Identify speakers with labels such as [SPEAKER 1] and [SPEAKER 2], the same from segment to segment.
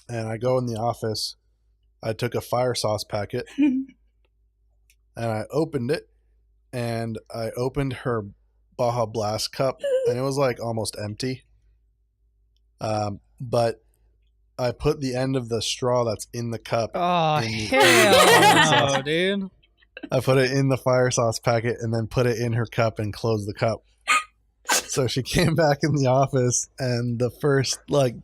[SPEAKER 1] and I go in the office. I took a fire sauce packet and I opened it, and I opened her Baja Blast cup, and it was like almost empty. But I put the end of the straw that's in the cup.
[SPEAKER 2] Oh, hell no, dude.
[SPEAKER 1] I put it in the fire sauce packet and then put it in her cup and closed the cup. So she came back in the office, and the first like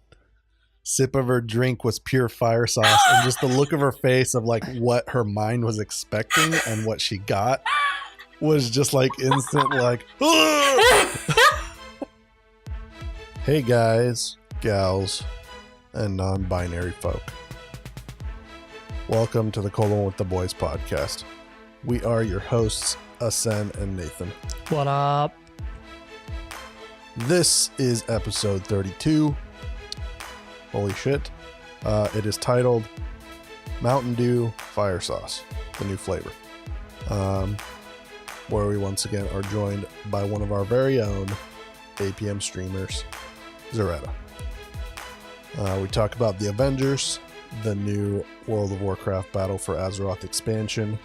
[SPEAKER 1] sip of her drink was pure fire sauce, and just the look of her face of like what her mind was expecting and what she got was just like instant like Hey guys, gals, and non-binary folk. Welcome to the Colon with the Boys podcast. We are your hosts, Asen and Nathan.
[SPEAKER 2] What up?
[SPEAKER 1] This is episode 32. Holy shit. It is titled Mountain Dew Fire Sauce, the new flavor. Where we once again are joined by one of our very own APM streamers, Zarreta. We talk about the Avengers, the new World of Warcraft Battle for Azeroth expansion,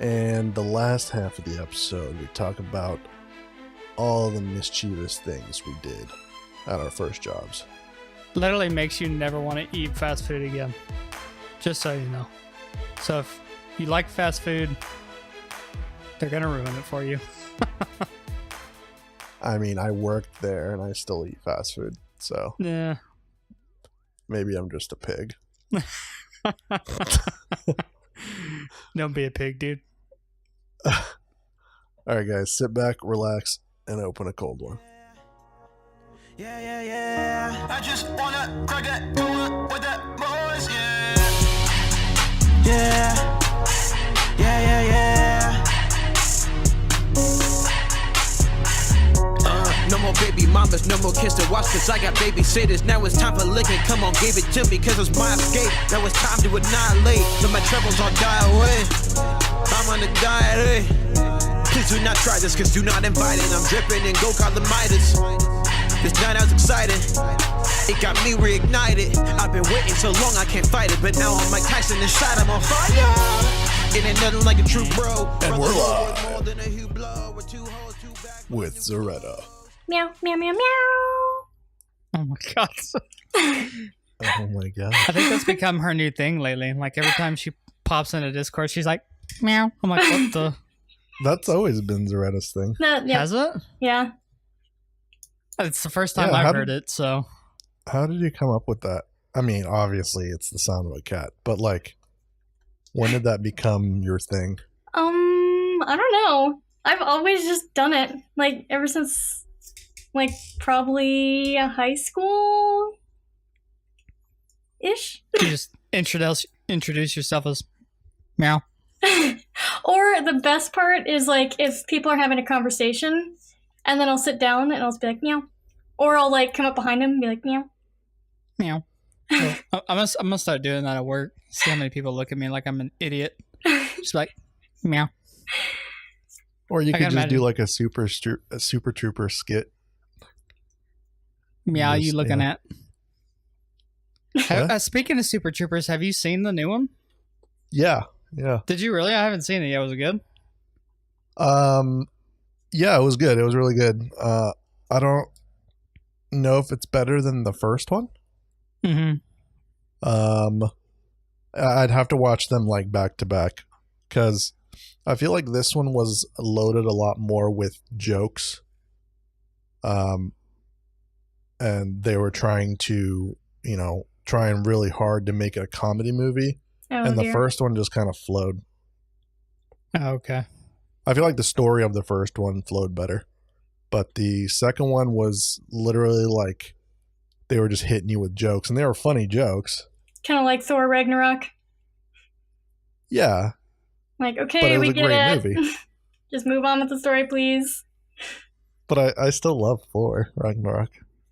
[SPEAKER 1] and the last half of the episode we talk about all the mischievous things we did at our first jobs.
[SPEAKER 2] Literally makes you never want to eat fast food again. Just so you know. So if you like fast food, they're going to ruin it for you.
[SPEAKER 1] I mean, I worked there and I still eat fast food, so
[SPEAKER 2] yeah.
[SPEAKER 1] Maybe I'm just a pig.
[SPEAKER 2] Don't be a pig, dude.
[SPEAKER 1] Alright guys, sit back, relax, and open a cold one.
[SPEAKER 3] Yeah. I just wanna crack that door with that voice, yeah. No more baby mamas, no more kids to watch, cause I got babysitters. Now it's time for licking, come on, give it to me, cause it's my escape. Now it's time to annihilate, so my troubles all die away. I'm on a diet, Please do not try this, cause do not invite it. I'm dripping in go call the Midas. This night I was excited, it got me reignited. I've been waiting so long I can't fight it, but now I'm Mike Tyson inside, I'm on fire. It ain't nothing like a true bro.
[SPEAKER 1] And we're live with Zarreta.
[SPEAKER 4] Meow, meow, meow, meow.
[SPEAKER 2] Oh my god.
[SPEAKER 1] Oh my god.
[SPEAKER 2] I think that's become her new thing lately. Like every time she pops into Discord, she's like, meow. I'm like, what the?
[SPEAKER 1] That's always been Zarreta's thing.
[SPEAKER 4] Yep.
[SPEAKER 2] Has it?
[SPEAKER 4] Yeah.
[SPEAKER 2] It's the first time I've heard it, so.
[SPEAKER 1] How did you come up with that? I mean, obviously it's the sound of a cat, but like, when did that become your thing?
[SPEAKER 4] I don't know. I've always just done it. Like, ever since, like, probably high school-ish?
[SPEAKER 2] You just introduce yourself as meow.
[SPEAKER 4] Or the best part is, like, if people are having a conversation, and then I'll sit down and I'll just be like, meow. Or I'll, like, come up behind them and be like, meow.
[SPEAKER 2] Meow. I'm gonna start doing that at work. See how many people look at me like I'm an idiot. Just like, meow.
[SPEAKER 1] Or you could just do like a super trooper skit.
[SPEAKER 2] Meow, you looking at?
[SPEAKER 1] What?
[SPEAKER 2] Speaking of Super Troopers, have you seen the new one?
[SPEAKER 1] Yeah.
[SPEAKER 2] Did you really? I haven't seen it yet. Was it good?
[SPEAKER 1] Yeah, it was good. It was really good. I don't know if it's better than the first one.
[SPEAKER 2] Mm-hmm.
[SPEAKER 1] I'd have to watch them like back to back because I feel like this one was loaded a lot more with jokes. And they were trying to, trying really hard to make it a comedy movie.
[SPEAKER 4] Oh,
[SPEAKER 1] and the
[SPEAKER 4] dear.
[SPEAKER 1] first one just kind of flowed.
[SPEAKER 2] Oh, okay.
[SPEAKER 1] I feel like the story of the first one flowed better. But the second one was literally like they were just hitting you with jokes, and they were funny jokes.
[SPEAKER 4] Kind of like Thor Ragnarok.
[SPEAKER 1] Yeah.
[SPEAKER 4] Like,
[SPEAKER 1] But
[SPEAKER 4] okay,
[SPEAKER 1] it was
[SPEAKER 4] we
[SPEAKER 1] a
[SPEAKER 4] get
[SPEAKER 1] great
[SPEAKER 4] it.
[SPEAKER 1] movie.
[SPEAKER 4] Just move on with the story, please.
[SPEAKER 1] But I still love Thor Ragnarok.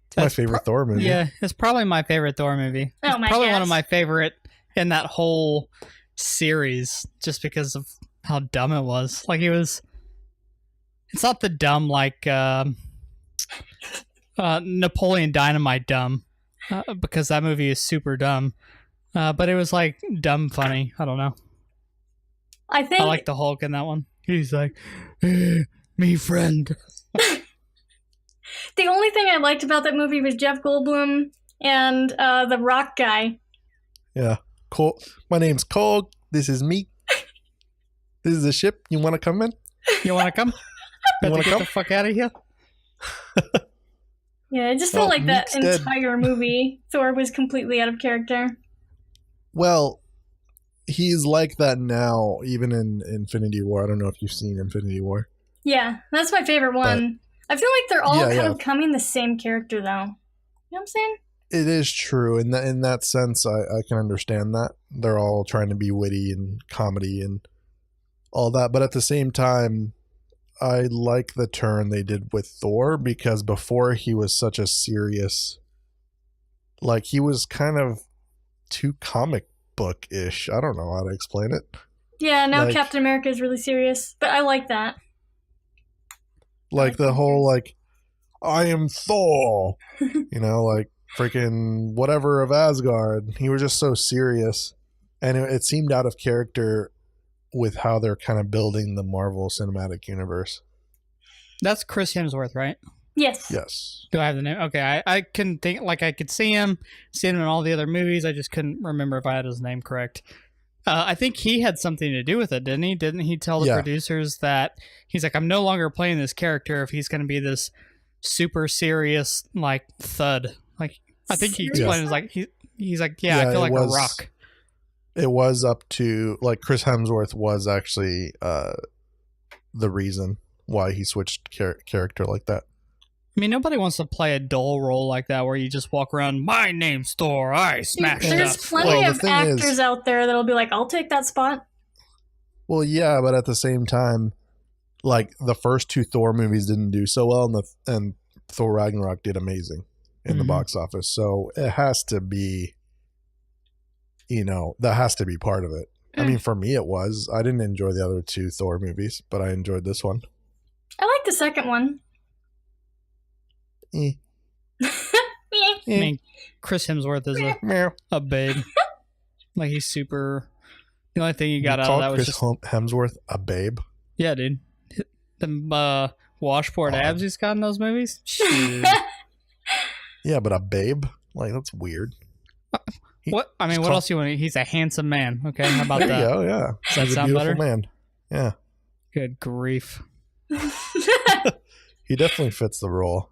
[SPEAKER 1] It's my favorite Thor movie.
[SPEAKER 2] Yeah, it's probably my favorite Thor movie.
[SPEAKER 4] Oh
[SPEAKER 2] It's
[SPEAKER 4] my
[SPEAKER 2] probably one
[SPEAKER 4] gosh.
[SPEAKER 2] of my favorite in that whole series, just because of how dumb it was. Like it's not the dumb like Napoleon Dynamite dumb. because that movie is super dumb. But it was like dumb funny. I don't know.
[SPEAKER 4] I think
[SPEAKER 2] I like the Hulk in that one. He's like, me friend.
[SPEAKER 4] the only thing I liked about that movie was Jeff Goldblum and the Rock guy.
[SPEAKER 1] Yeah. Cole. My name's Cole. This is me. This is a ship. You want to come in?
[SPEAKER 2] You want to come?
[SPEAKER 1] You want
[SPEAKER 2] Get
[SPEAKER 1] to
[SPEAKER 2] the
[SPEAKER 1] come?
[SPEAKER 2] fuck out of here.
[SPEAKER 4] Yeah, it just felt like that
[SPEAKER 1] Meek's dead.
[SPEAKER 4] entire movie, Thor was completely out of character.
[SPEAKER 1] Well, he's like that now, even in Infinity War. I don't know if you've seen Infinity War.
[SPEAKER 4] Yeah, that's my favorite one. I feel like they're all
[SPEAKER 1] Yeah,
[SPEAKER 4] kind
[SPEAKER 1] yeah.
[SPEAKER 4] of becoming the same character, though. You know what I'm saying?
[SPEAKER 1] It is true. In that sense, I can understand that. They're all trying to be witty and comedy and all that. But at the same time, I like the turn they did with Thor, because before he was such a serious, like, he was kind of too comic book-ish. I don't know how to explain it.
[SPEAKER 4] Yeah, now
[SPEAKER 1] Like-
[SPEAKER 4] Captain America is really serious, but I like that.
[SPEAKER 1] Like the whole, like, I am Thor, you know, like freaking whatever of Asgard. He was just so serious. And it seemed out of character with how they're kind of building the Marvel Cinematic Universe.
[SPEAKER 2] That's Chris Hemsworth, right?
[SPEAKER 4] Yes.
[SPEAKER 1] Yes.
[SPEAKER 2] Do I have the name? Okay, I couldn't think, like, I could see him in all the other movies. I just couldn't remember if I had his name correct. I think he had something to do with it, didn't he? Didn't he tell the
[SPEAKER 1] Yeah.
[SPEAKER 2] producers that he's like, I'm no longer playing this character if he's going to be this super serious, like, thud. Like, I think he explained it as like, he's like, yeah, I feel like a rock.
[SPEAKER 1] It was up to, like, Chris Hemsworth was actually the reason why he switched character like that.
[SPEAKER 2] I mean, nobody wants to play a dull role like that where you just walk around, my name's Thor, I smash
[SPEAKER 4] There's
[SPEAKER 2] stuff.
[SPEAKER 4] plenty
[SPEAKER 1] Well, the
[SPEAKER 4] of
[SPEAKER 1] thing
[SPEAKER 4] actors
[SPEAKER 1] is-
[SPEAKER 4] out there that'll be like, I'll take that spot.
[SPEAKER 1] Well, yeah, but at the same time, like, the first two Thor movies didn't do so well, and Thor Ragnarok did amazing in the
[SPEAKER 2] Mhm.
[SPEAKER 1] box office. So it has to be, you know, that has to be part of it. I mean, for me, it was. I didn't enjoy the other two Thor movies, but I enjoyed this one.
[SPEAKER 4] I like the second one.
[SPEAKER 1] Eh.
[SPEAKER 2] I mean, Chris Hemsworth is
[SPEAKER 1] Meow.
[SPEAKER 2] a babe. Like, he's super. The only thing you got
[SPEAKER 1] You
[SPEAKER 2] out of
[SPEAKER 1] called
[SPEAKER 2] that was
[SPEAKER 1] Chris
[SPEAKER 2] just.
[SPEAKER 1] Hemsworth a babe.
[SPEAKER 2] Yeah, dude. The washboard
[SPEAKER 1] Odd.
[SPEAKER 2] abs he's got in those movies? Shit.
[SPEAKER 1] Yeah, but a babe? Like, that's weird.
[SPEAKER 2] What? I mean, what else you want? He's a handsome man. Okay, how about
[SPEAKER 1] There you
[SPEAKER 2] that?
[SPEAKER 1] go, yeah.
[SPEAKER 2] Does that
[SPEAKER 1] He's a
[SPEAKER 2] sound
[SPEAKER 1] beautiful
[SPEAKER 2] better?
[SPEAKER 1] man. Yeah.
[SPEAKER 2] Good grief.
[SPEAKER 1] He definitely fits the role.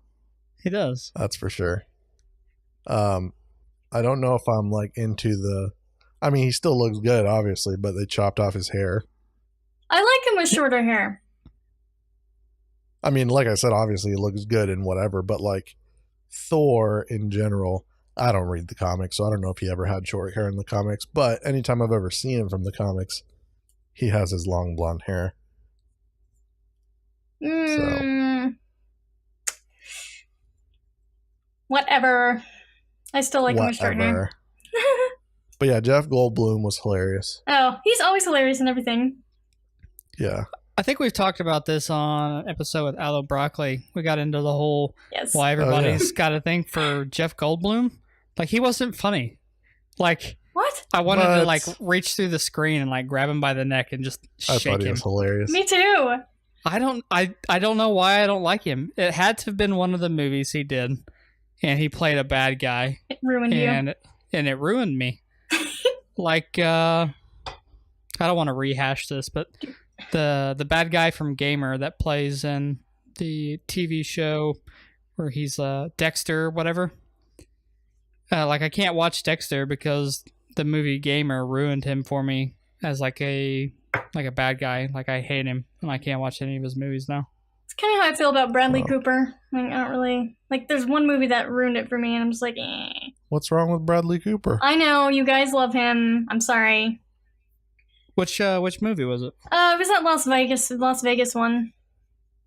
[SPEAKER 2] He does.
[SPEAKER 1] That's for sure. I don't know if I'm, like, into the... I mean, he still looks good, obviously, but they chopped off his hair.
[SPEAKER 4] I like him with shorter hair.
[SPEAKER 1] I mean, like I said, obviously he looks good and whatever, but, like, Thor in general, I don't read the comics, so I don't know if he ever had short hair in the comics, but anytime I've ever seen him from the comics, he has his long blonde hair.
[SPEAKER 4] Whatever. I still like him with short hair.
[SPEAKER 1] Whatever. But yeah, Jeff Goldblum was hilarious.
[SPEAKER 4] Oh, he's always hilarious and everything.
[SPEAKER 1] Yeah.
[SPEAKER 2] I think we've talked about this on an episode with Aloe Broccoli. We got into the whole
[SPEAKER 4] Yes.
[SPEAKER 2] why everybody's got a thing for Jeff Goldblum. Like, he wasn't funny. Like,
[SPEAKER 4] What?
[SPEAKER 2] I wanted to,
[SPEAKER 1] What?
[SPEAKER 2] like, reach through the screen and, like, grab him by the neck and just
[SPEAKER 1] I
[SPEAKER 2] shake
[SPEAKER 1] thought he
[SPEAKER 2] him.
[SPEAKER 1] was hilarious.
[SPEAKER 4] Me too.
[SPEAKER 2] I don't know why I don't like him. It had to have been one of the movies he did, and he played a bad guy,
[SPEAKER 4] It ruined you.
[SPEAKER 2] and it ruined me. Like, I don't want to rehash this, but the bad guy from Gamer that plays in the TV show where he's Dexter, whatever. Like, I can't watch Dexter because the movie Gamer ruined him for me as like a bad guy. Like, I hate him, and I can't watch any of his movies now.
[SPEAKER 4] It's kind of how I feel about Bradley
[SPEAKER 1] Wow.
[SPEAKER 4] Cooper. Like, I don't really... Like, there's one movie that ruined it for me, and I'm just like, eh.
[SPEAKER 1] What's wrong with Bradley Cooper?
[SPEAKER 4] I know, you guys love him. I'm sorry.
[SPEAKER 2] Which movie was it?
[SPEAKER 4] It was that Las Vegas one.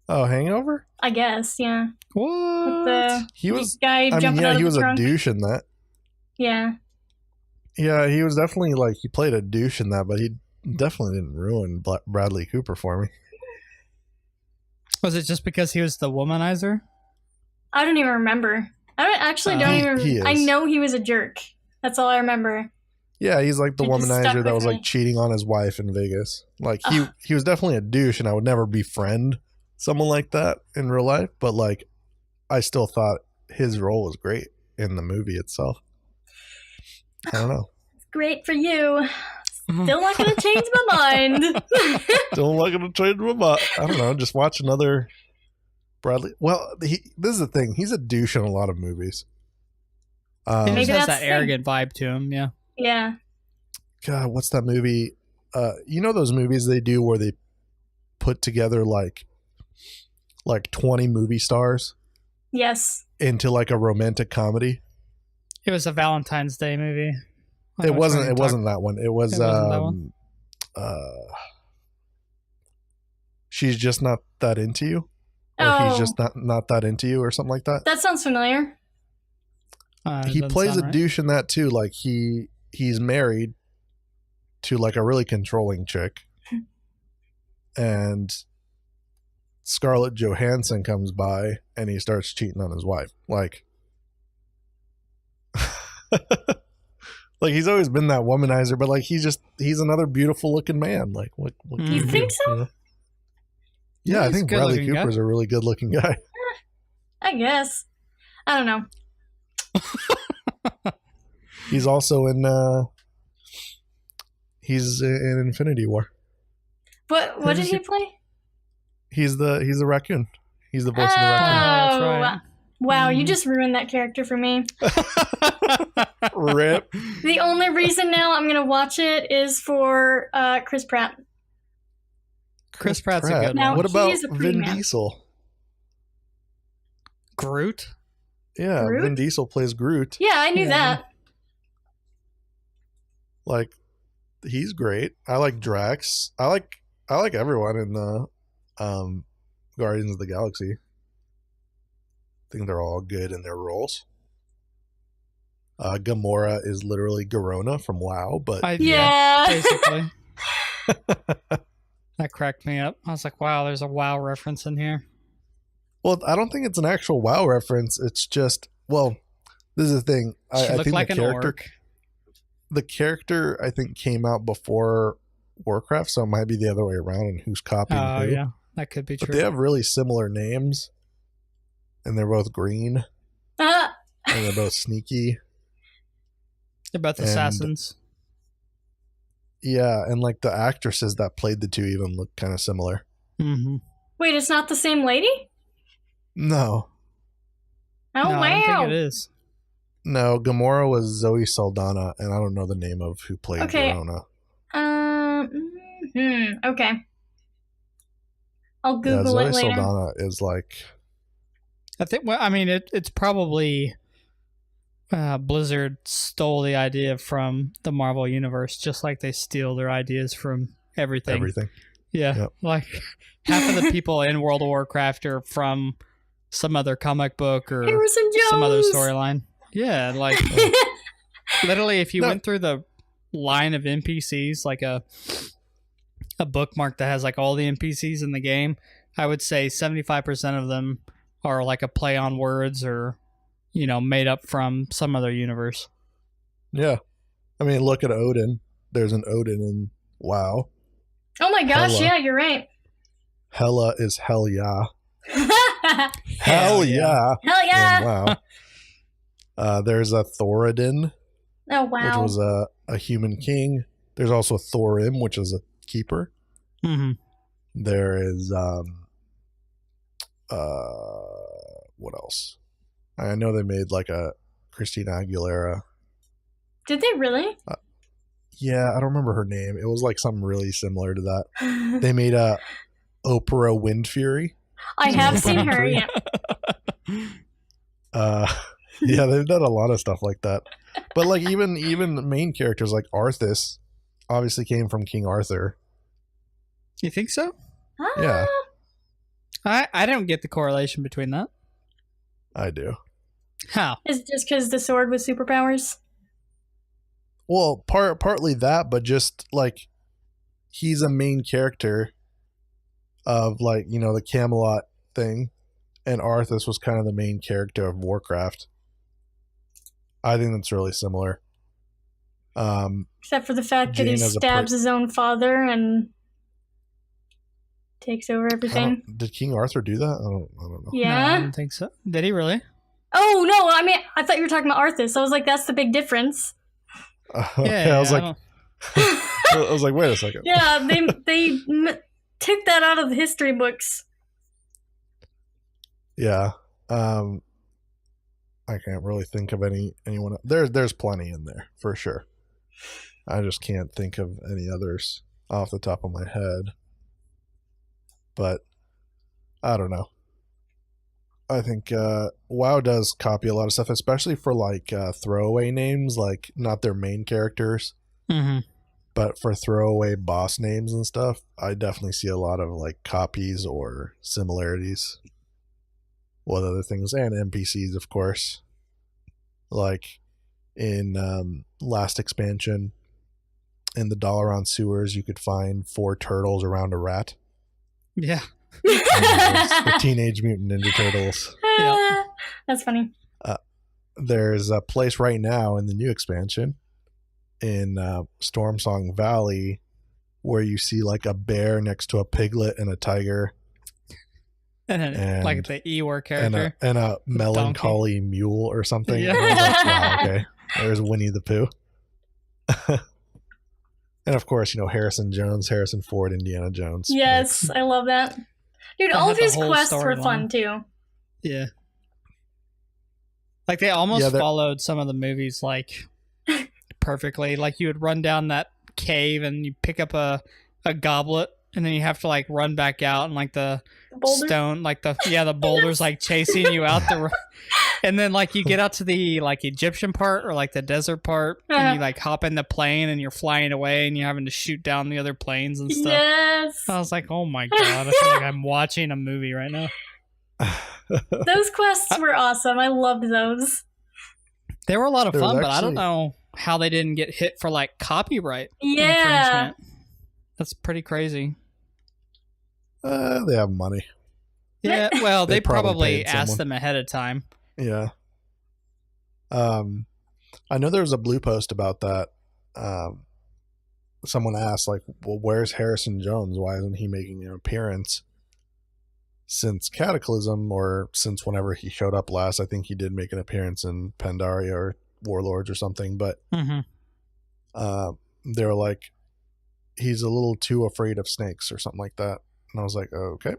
[SPEAKER 1] Oh, Hangover?
[SPEAKER 4] I guess, yeah.
[SPEAKER 2] What?
[SPEAKER 4] With the
[SPEAKER 1] He was...
[SPEAKER 4] guy
[SPEAKER 1] I mean,
[SPEAKER 4] jumping
[SPEAKER 1] yeah,
[SPEAKER 4] out of
[SPEAKER 1] he
[SPEAKER 4] the
[SPEAKER 1] was a
[SPEAKER 4] trunk.
[SPEAKER 1] douche in that.
[SPEAKER 4] Yeah.
[SPEAKER 1] Yeah, he was definitely, like, he played a douche in that, but he definitely didn't ruin Bradley Cooper for me.
[SPEAKER 2] Was it just because he was the womanizer?
[SPEAKER 4] I don't even remember. don't even.
[SPEAKER 1] He is.
[SPEAKER 4] I know he was a jerk. That's all I remember.
[SPEAKER 1] Yeah, he's like the
[SPEAKER 4] It just stuck
[SPEAKER 1] womanizer that
[SPEAKER 4] with
[SPEAKER 1] was
[SPEAKER 4] me.
[SPEAKER 1] like cheating on his wife in Vegas. Like
[SPEAKER 4] Ugh.
[SPEAKER 1] he was definitely a douche, and I would never befriend someone like that in real life. But like, I still thought his role was great in the movie itself. I don't know.
[SPEAKER 4] Great for you. Still not gonna change my mind.
[SPEAKER 1] Still not gonna change my mind. I don't know. Just watch another Bradley. Well, this is the thing. He's a douche in a lot of movies.
[SPEAKER 2] He
[SPEAKER 4] Maybe
[SPEAKER 2] just has
[SPEAKER 4] that's
[SPEAKER 2] that
[SPEAKER 4] the thing.
[SPEAKER 2] arrogant vibe to him. Yeah.
[SPEAKER 4] Yeah.
[SPEAKER 1] God, what's that movie? You know those movies they do where they put together like 20 movie stars
[SPEAKER 4] Yes.
[SPEAKER 1] into like a romantic comedy?
[SPEAKER 2] It was a Valentine's Day movie. I
[SPEAKER 1] It
[SPEAKER 2] know which
[SPEAKER 1] wasn't.
[SPEAKER 2] one
[SPEAKER 1] It
[SPEAKER 2] you're
[SPEAKER 1] wasn't that one. It was.
[SPEAKER 2] It wasn't that one?
[SPEAKER 1] She's just not that into you, or
[SPEAKER 4] Oh.
[SPEAKER 1] he's just not that into you, or something like that.
[SPEAKER 4] That sounds familiar.
[SPEAKER 2] It
[SPEAKER 1] He
[SPEAKER 2] doesn't
[SPEAKER 1] plays a
[SPEAKER 2] sound right.
[SPEAKER 1] douche in that too. Like he's married to like a really controlling chick, and Scarlett Johansson comes by and he starts cheating on his wife. Like, like he's always been that womanizer, but like he's another beautiful looking man. Like what can
[SPEAKER 2] You
[SPEAKER 1] do,
[SPEAKER 4] think so?
[SPEAKER 1] you know? Yeah, I
[SPEAKER 2] he's a
[SPEAKER 1] think Bradley
[SPEAKER 2] good-looking guy.
[SPEAKER 1] Cooper's a really good looking guy.
[SPEAKER 4] I guess. I don't know.
[SPEAKER 1] He's also in he's in Infinity War.
[SPEAKER 4] What did he play?
[SPEAKER 1] He's the raccoon. He's the voice of the
[SPEAKER 4] Oh,
[SPEAKER 2] that's right.
[SPEAKER 4] wow, you
[SPEAKER 2] Mhm.
[SPEAKER 4] just ruined that character for me.
[SPEAKER 1] raccoon. Rip.
[SPEAKER 4] The only reason now I'm gonna watch it is for Chris Pratt.
[SPEAKER 2] Chris Pratt's a
[SPEAKER 1] Pratt.
[SPEAKER 2] good
[SPEAKER 4] Now-
[SPEAKER 2] one.
[SPEAKER 1] What
[SPEAKER 4] he
[SPEAKER 1] about
[SPEAKER 4] is a pretty
[SPEAKER 1] Vin
[SPEAKER 4] man.
[SPEAKER 1] Diesel?
[SPEAKER 2] Groot.
[SPEAKER 1] Yeah,
[SPEAKER 4] Groot?
[SPEAKER 1] Vin Diesel plays Groot.
[SPEAKER 4] Yeah, I knew
[SPEAKER 2] Yeah.
[SPEAKER 4] that.
[SPEAKER 1] Like, he's great. I like Drax. I like everyone in the Guardians of the Galaxy. I think they're all good in their roles. Gamora is literally Garona from WoW, but
[SPEAKER 4] Yeah.
[SPEAKER 2] basically. That cracked me up. I was like, wow, there's a WoW reference in here.
[SPEAKER 1] well, I don't think it's an actual WoW reference. It's just, well, this is the thing.
[SPEAKER 2] She
[SPEAKER 1] I
[SPEAKER 2] looked
[SPEAKER 1] think
[SPEAKER 2] like
[SPEAKER 1] the
[SPEAKER 2] an
[SPEAKER 1] character,
[SPEAKER 2] orc.
[SPEAKER 1] the character, I think came out before Warcraft, so it might be the other way around and who's copying
[SPEAKER 2] Oh,
[SPEAKER 1] who.
[SPEAKER 2] yeah. That could be
[SPEAKER 1] But
[SPEAKER 2] true.
[SPEAKER 1] they have really similar names, and they're both green, and they're both sneaky.
[SPEAKER 2] They're both
[SPEAKER 1] and-
[SPEAKER 2] assassins.
[SPEAKER 1] Yeah, and like the actresses that played the two even look kind of similar.
[SPEAKER 2] Mm-hmm.
[SPEAKER 4] Wait, it's not the same lady?
[SPEAKER 1] No,
[SPEAKER 4] Oh
[SPEAKER 2] no, I don't
[SPEAKER 4] wow.
[SPEAKER 2] think it is.
[SPEAKER 1] no, Gamora was Zoe Saldana, and I don't know the name of who played
[SPEAKER 4] Okay.
[SPEAKER 1] Verona.
[SPEAKER 4] Okay. I'll
[SPEAKER 1] Yeah,
[SPEAKER 4] Google
[SPEAKER 1] Zoe
[SPEAKER 4] it later.
[SPEAKER 1] Saldana is like,
[SPEAKER 2] I think, well, I mean, it's probably Blizzard stole the idea from the Marvel Universe, just like they steal their ideas from everything.
[SPEAKER 1] everything.
[SPEAKER 2] Yeah.
[SPEAKER 1] Yep.
[SPEAKER 2] Like half of the people in World of Warcraft are from some other comic book or
[SPEAKER 4] Harrison Jones.
[SPEAKER 2] some other storyline. Yeah. Like literally, if you
[SPEAKER 1] No.
[SPEAKER 2] went through the line of NPCs, like a bookmark that has like all the NPCs in the game, I would say 75% of them are like a play on words or, you know, made up from some other universe.
[SPEAKER 1] Yeah, I mean, look at Odin. There's an Odin in WoW.
[SPEAKER 4] Oh my gosh,
[SPEAKER 1] Hela.
[SPEAKER 4] yeah, you're right.
[SPEAKER 1] Hela is hell yeah.
[SPEAKER 4] Hell
[SPEAKER 1] Hell yeah.
[SPEAKER 4] yeah.
[SPEAKER 1] In WoW. There's a Thoradin,
[SPEAKER 4] Oh
[SPEAKER 1] which
[SPEAKER 4] wow.
[SPEAKER 1] was a human king. There's also Thorim, which is a keeper.
[SPEAKER 2] Mm-hmm.
[SPEAKER 1] There is what else? I know they made like a Christina Aguilera.
[SPEAKER 4] Did they really?
[SPEAKER 1] Yeah, I don't remember her name. It was like something really similar to that. They made a Oprah Windfury.
[SPEAKER 4] I have seen her, yeah.
[SPEAKER 1] Yeah, they've done a lot of stuff like that. But like even the main characters like Arthas obviously came from King Arthur.
[SPEAKER 2] You think so?
[SPEAKER 1] Yeah.
[SPEAKER 2] I don't get the correlation between that.
[SPEAKER 1] I do.
[SPEAKER 2] How?
[SPEAKER 4] Is it just because the sword was superpowers?
[SPEAKER 1] Well, partly that, but just like he's a main character of like, you know, the Camelot thing, and Arthas was kind of the main character of Warcraft. I think that's really similar.
[SPEAKER 4] Except for the fact that
[SPEAKER 1] Jane
[SPEAKER 4] he
[SPEAKER 1] as a
[SPEAKER 4] stabs his own father and takes over everything.
[SPEAKER 1] Did King Arthur do that? I don't know.
[SPEAKER 2] No, I
[SPEAKER 4] Yeah.
[SPEAKER 2] don't think so. Did he really?
[SPEAKER 4] Oh, no, I mean, I thought you were talking about Arthas. I was like, that's the big difference.
[SPEAKER 1] I was like,
[SPEAKER 2] don't-
[SPEAKER 1] I was like, wait a second.
[SPEAKER 4] Yeah, they took that out of the history books.
[SPEAKER 1] Yeah. I can't really think of anyone. There's plenty in there for sure. I just can't think of any others off the top of my head. But I don't know. I think WoW does copy a lot of stuff, especially for like throwaway names, like not their main characters, but for throwaway boss names and stuff. I definitely see a lot of like copies or similarities with other things and NPCs, of course. Like in last expansion, in the Dalaran sewers, you could find 4 turtles around a rat.
[SPEAKER 2] Yeah.
[SPEAKER 1] The Teenage Mutant Ninja Turtles.
[SPEAKER 2] Yep.
[SPEAKER 4] That's funny.
[SPEAKER 1] There's a place right now in the new expansion in Stormsong Valley where you see like a bear next to a piglet and a tiger.
[SPEAKER 2] And then, like the Eeyore character.
[SPEAKER 1] And a melancholy mule or something.
[SPEAKER 2] Yeah.
[SPEAKER 1] And I was like, wow, okay. There's Winnie the Pooh. And of course, Harrison Ford, Indiana Jones.
[SPEAKER 4] Yes, I love that. Dude,
[SPEAKER 2] They
[SPEAKER 4] all
[SPEAKER 2] had
[SPEAKER 4] of
[SPEAKER 2] the
[SPEAKER 4] his
[SPEAKER 2] whole
[SPEAKER 4] quests were
[SPEAKER 2] storyline.
[SPEAKER 4] fun too.
[SPEAKER 2] Yeah. Like they almost
[SPEAKER 1] they're-
[SPEAKER 2] followed some of the movies like perfectly. Like you would run down that cave and you pick up a goblet and then you have to like run back out and like the
[SPEAKER 4] Boulder?
[SPEAKER 2] stone, like the boulders like chasing you out and then like you get out to the like Egyptian part or like the desert part and you like hop in the plane and you're flying away and you're having to shoot down the other planes and stuff.
[SPEAKER 4] Yes.
[SPEAKER 2] I was like, oh my god, I feel like I'm watching a movie right now.
[SPEAKER 4] Those quests were awesome. I loved those.
[SPEAKER 2] They were a lot of
[SPEAKER 1] There was
[SPEAKER 2] fun, but I don't
[SPEAKER 1] actually-
[SPEAKER 2] know how they didn't get hit for like copyright
[SPEAKER 4] Yeah.
[SPEAKER 2] infringement. That's pretty crazy.
[SPEAKER 1] They have money.
[SPEAKER 2] Yeah, well,
[SPEAKER 1] They
[SPEAKER 2] they
[SPEAKER 1] probably
[SPEAKER 2] probably
[SPEAKER 1] paid
[SPEAKER 2] asked
[SPEAKER 1] someone.
[SPEAKER 2] them ahead of time.
[SPEAKER 1] Yeah. I know there was a blue post about that. Someone asked, like, well, where's Harrison Jones? Why isn't he making an appearance? Since Cataclysm, or since whenever he showed up last, I think he did make an appearance in Pandaria or Warlords or something, but they were like, he's a little too afraid of snakes or something like that. And I was like, okay.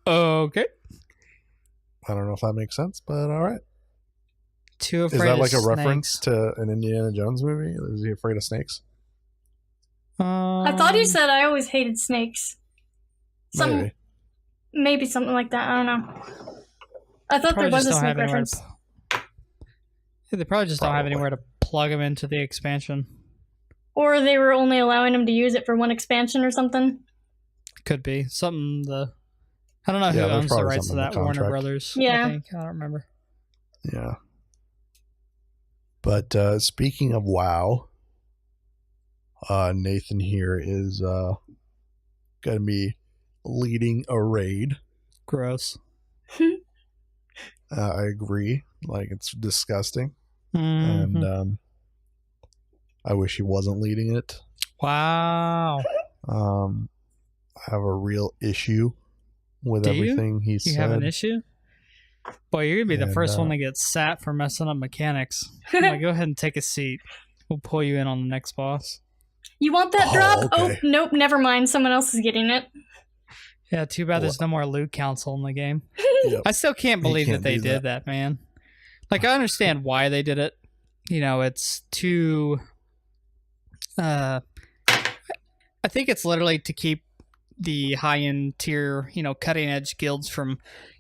[SPEAKER 2] Okay.
[SPEAKER 1] I don't know if that makes sense, but all right.
[SPEAKER 2] Too
[SPEAKER 1] Is
[SPEAKER 2] afraid
[SPEAKER 1] that
[SPEAKER 2] of
[SPEAKER 1] like a
[SPEAKER 2] snakes.
[SPEAKER 1] reference to an Indiana Jones movie? Is he afraid of snakes?
[SPEAKER 4] I thought he said I always hated snakes. Maybe something like that. I don't know. I thought there was a snake reference.
[SPEAKER 2] They probably just don't have
[SPEAKER 1] Probably.
[SPEAKER 2] anywhere to plug him into the expansion.
[SPEAKER 4] Or they were only allowing him to use it for one expansion or something.
[SPEAKER 2] Could be something. I don't know who
[SPEAKER 1] Yeah, there's
[SPEAKER 2] owns the
[SPEAKER 1] probably
[SPEAKER 2] rights to
[SPEAKER 1] something in
[SPEAKER 2] that.
[SPEAKER 1] the
[SPEAKER 2] Warner
[SPEAKER 1] contract.
[SPEAKER 2] Brothers.
[SPEAKER 4] Yeah.
[SPEAKER 2] I think. I don't remember.
[SPEAKER 1] Yeah. But speaking of WoW, Nathan here is going to be leading a raid.
[SPEAKER 2] Gross.
[SPEAKER 1] I agree. Like, it's disgusting.
[SPEAKER 2] Mhm.
[SPEAKER 1] And I wish he wasn't leading it.
[SPEAKER 2] Wow.
[SPEAKER 1] I have a real issue with
[SPEAKER 2] Do you?
[SPEAKER 1] everything he
[SPEAKER 2] You
[SPEAKER 1] said.
[SPEAKER 2] have an issue? Boy, you're gonna be the
[SPEAKER 1] And,
[SPEAKER 2] first one to get sat for messing up mechanics. Like, go ahead and take a seat. We'll pull you in on the next boss.
[SPEAKER 4] You want that
[SPEAKER 1] Oh,
[SPEAKER 4] drop?
[SPEAKER 1] okay.
[SPEAKER 4] Oh, nope, never mind. Someone else is getting it.
[SPEAKER 2] Yeah, too bad there's no more loot council in the game.
[SPEAKER 1] Yep.
[SPEAKER 2] I still can't believe
[SPEAKER 1] can't
[SPEAKER 2] that they
[SPEAKER 1] do
[SPEAKER 2] did that, man. Like, I understand why they did it. It's too... I think it's literally to keep the high-end tier, cutting-edge guilds from,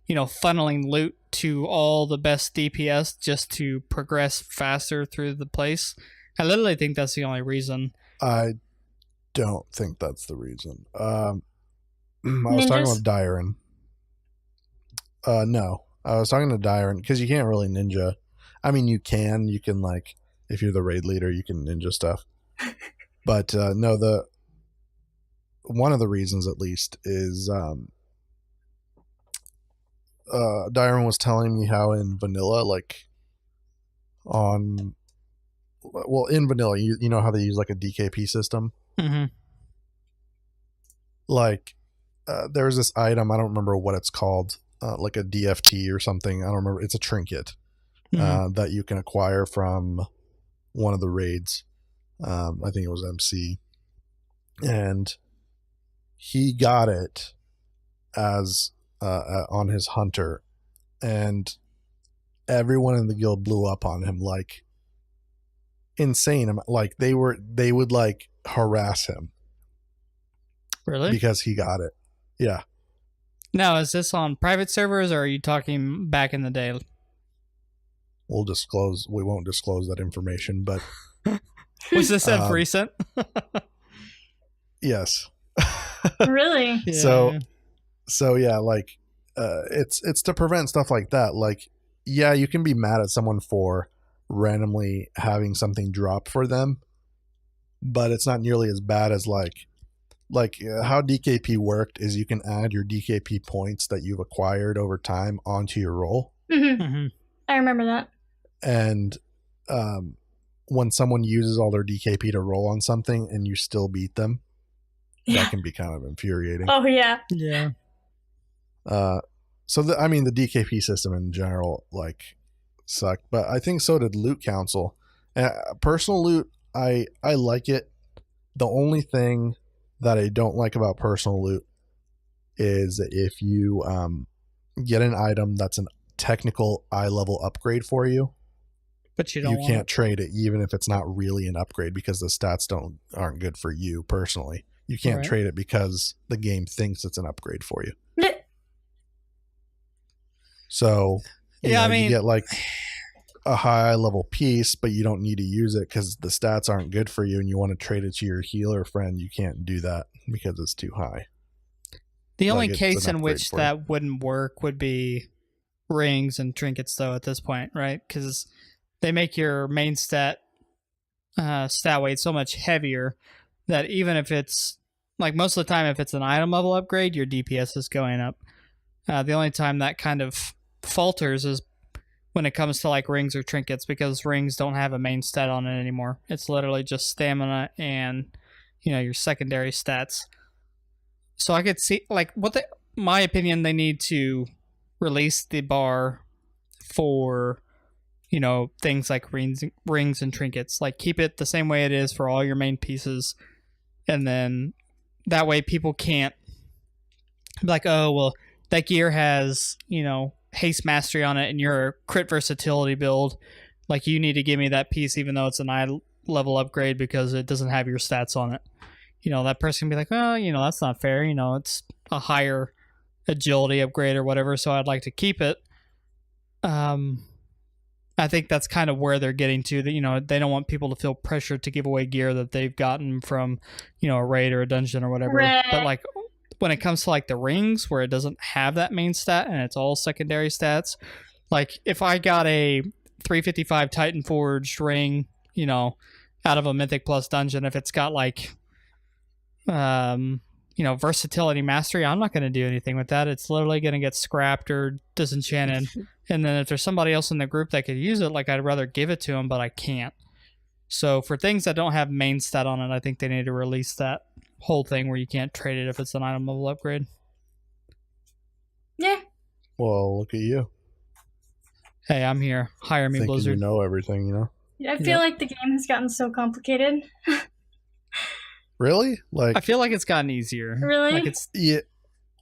[SPEAKER 2] funneling loot to all the best DPS just to progress faster through the place. I literally think that's the only reason.
[SPEAKER 1] I don't think that's the reason. I was talking
[SPEAKER 4] Ninjas?
[SPEAKER 1] with Dyron. No, I was talking to Dyron because you can't really ninja. I mean, you can like, if you're the raid leader, you can ninja stuff. But no, one of the reasons at least is Dyron was telling me how in vanilla, like on, well, in vanilla, you know how they use like a DKP system?
[SPEAKER 2] Mm-hmm.
[SPEAKER 1] Like, there's this item, I don't remember what it's called, like a DFT or something. I don't remember. It's a trinket that you can acquire from one of the raids. I think it was MC. And he got it as on his hunter, and everyone in the guild blew up on him like insane. Like they would like harass him
[SPEAKER 2] Really?
[SPEAKER 1] because he got it. Yeah.
[SPEAKER 2] Now, is this on private servers, or are you talking back in the day?
[SPEAKER 1] We won't disclose that information, but
[SPEAKER 2] Was this recent?
[SPEAKER 1] yes.
[SPEAKER 4] Really?
[SPEAKER 2] Yeah.
[SPEAKER 1] So yeah, like it's to prevent stuff like that. Like, yeah, you can be mad at someone for randomly having something drop for them, but it's not nearly as bad as like how DKP worked is you can add your DKP points that you've acquired over time onto your roll.
[SPEAKER 2] Mm-hmm.
[SPEAKER 4] I remember that.
[SPEAKER 1] And when someone uses all their DKP to roll on something and you still beat them, that can be kind of infuriating.
[SPEAKER 4] Oh, yeah.
[SPEAKER 2] Yeah.
[SPEAKER 1] So the DKP system in general like sucked, but I think so did loot council. Personal loot, I like it. The only thing that I don't like about personal loot is if you get an item that's a technical eye level upgrade for you,
[SPEAKER 2] But you
[SPEAKER 1] can't trade it even if it's not really an upgrade because the stats aren't good for you personally. You can't trade it because the game thinks it's an upgrade for you. So you get like a high level piece, but you don't need to use it because the stats aren't good for you and you want to trade it to your healer friend. You can't do that because it's too high.
[SPEAKER 2] The only case in which that wouldn't work would be rings and trinkets, though, at this point, right? Because they make your main stat weight so much heavier that even if it's, like most of the time, if it's an item level upgrade, your DPS is going up. The only time that kind of falters is when it comes to like rings or trinkets, because rings don't have a main stat on it anymore. It's literally just stamina and, your secondary stats. So I could see, like, my opinion, they need to release the bar for, things like rings and trinkets. Like, keep it the same way it is for all your main pieces. And then that way people can't be like, oh, well, that gear has, haste mastery on it and you're a crit versatility build. Like, you need to give me that piece even though it's an eye level upgrade because it doesn't have your stats on it. That person can be like, oh, that's not fair. It's a higher agility upgrade or whatever, so I'd like to keep it. I think that's kind of where they're getting to. That they don't want people to feel pressured to give away gear that they've gotten from, a raid or a dungeon or whatever.
[SPEAKER 4] Right.
[SPEAKER 2] But like when it comes to like the rings where it doesn't have that main stat and it's all secondary stats, like if I got a 355 Titan Forged ring, out of a Mythic Plus dungeon, if it's got like versatility mastery, I'm not going to do anything with that. It's literally going to get scrapped or disenchanted. And then if there's somebody else in the group that could use it, like I'd rather give it to them, but I can't. So for things that don't have main stat on it, I think they need to release that whole thing where you can't trade it if it's an item level upgrade.
[SPEAKER 4] Yeah.
[SPEAKER 1] Well, look at you.
[SPEAKER 2] Hey, I'm here. Hire me,
[SPEAKER 1] Thinking
[SPEAKER 2] Blizzard.
[SPEAKER 1] you know everything,
[SPEAKER 4] I feel like the game has gotten so complicated.
[SPEAKER 1] Really? Like,
[SPEAKER 2] I feel like it's gotten easier.
[SPEAKER 4] Really?
[SPEAKER 2] Like it's
[SPEAKER 1] yeah.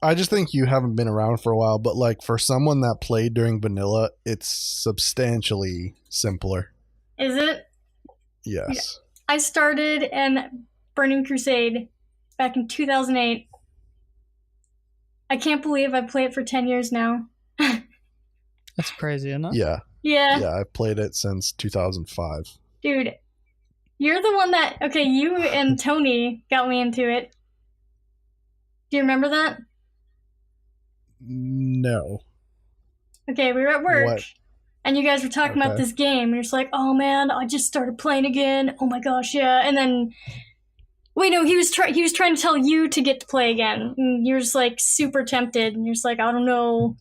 [SPEAKER 1] I just think you haven't been around for a while, but like for someone that played during vanilla, it's substantially simpler.
[SPEAKER 4] Is it?
[SPEAKER 1] Yes.
[SPEAKER 4] Yeah. I started in Burning Crusade back in 2008. I can't believe I played it for 10 years now.
[SPEAKER 2] That's crazy, isn't it?
[SPEAKER 1] Yeah.
[SPEAKER 4] Yeah.
[SPEAKER 1] Yeah, I've played it since 2005.
[SPEAKER 4] Dude, you're the one that... Okay, you and Tony got me into it. Do you remember that?
[SPEAKER 1] No.
[SPEAKER 4] Okay, we were at work.
[SPEAKER 1] What?
[SPEAKER 4] And you guys were talking about this game. And you're just like, oh man, I just started playing again. Oh my gosh, yeah. And then... Wait, no, he was trying to tell you to get to play again. And you're just like super tempted. And you're just like, I don't know.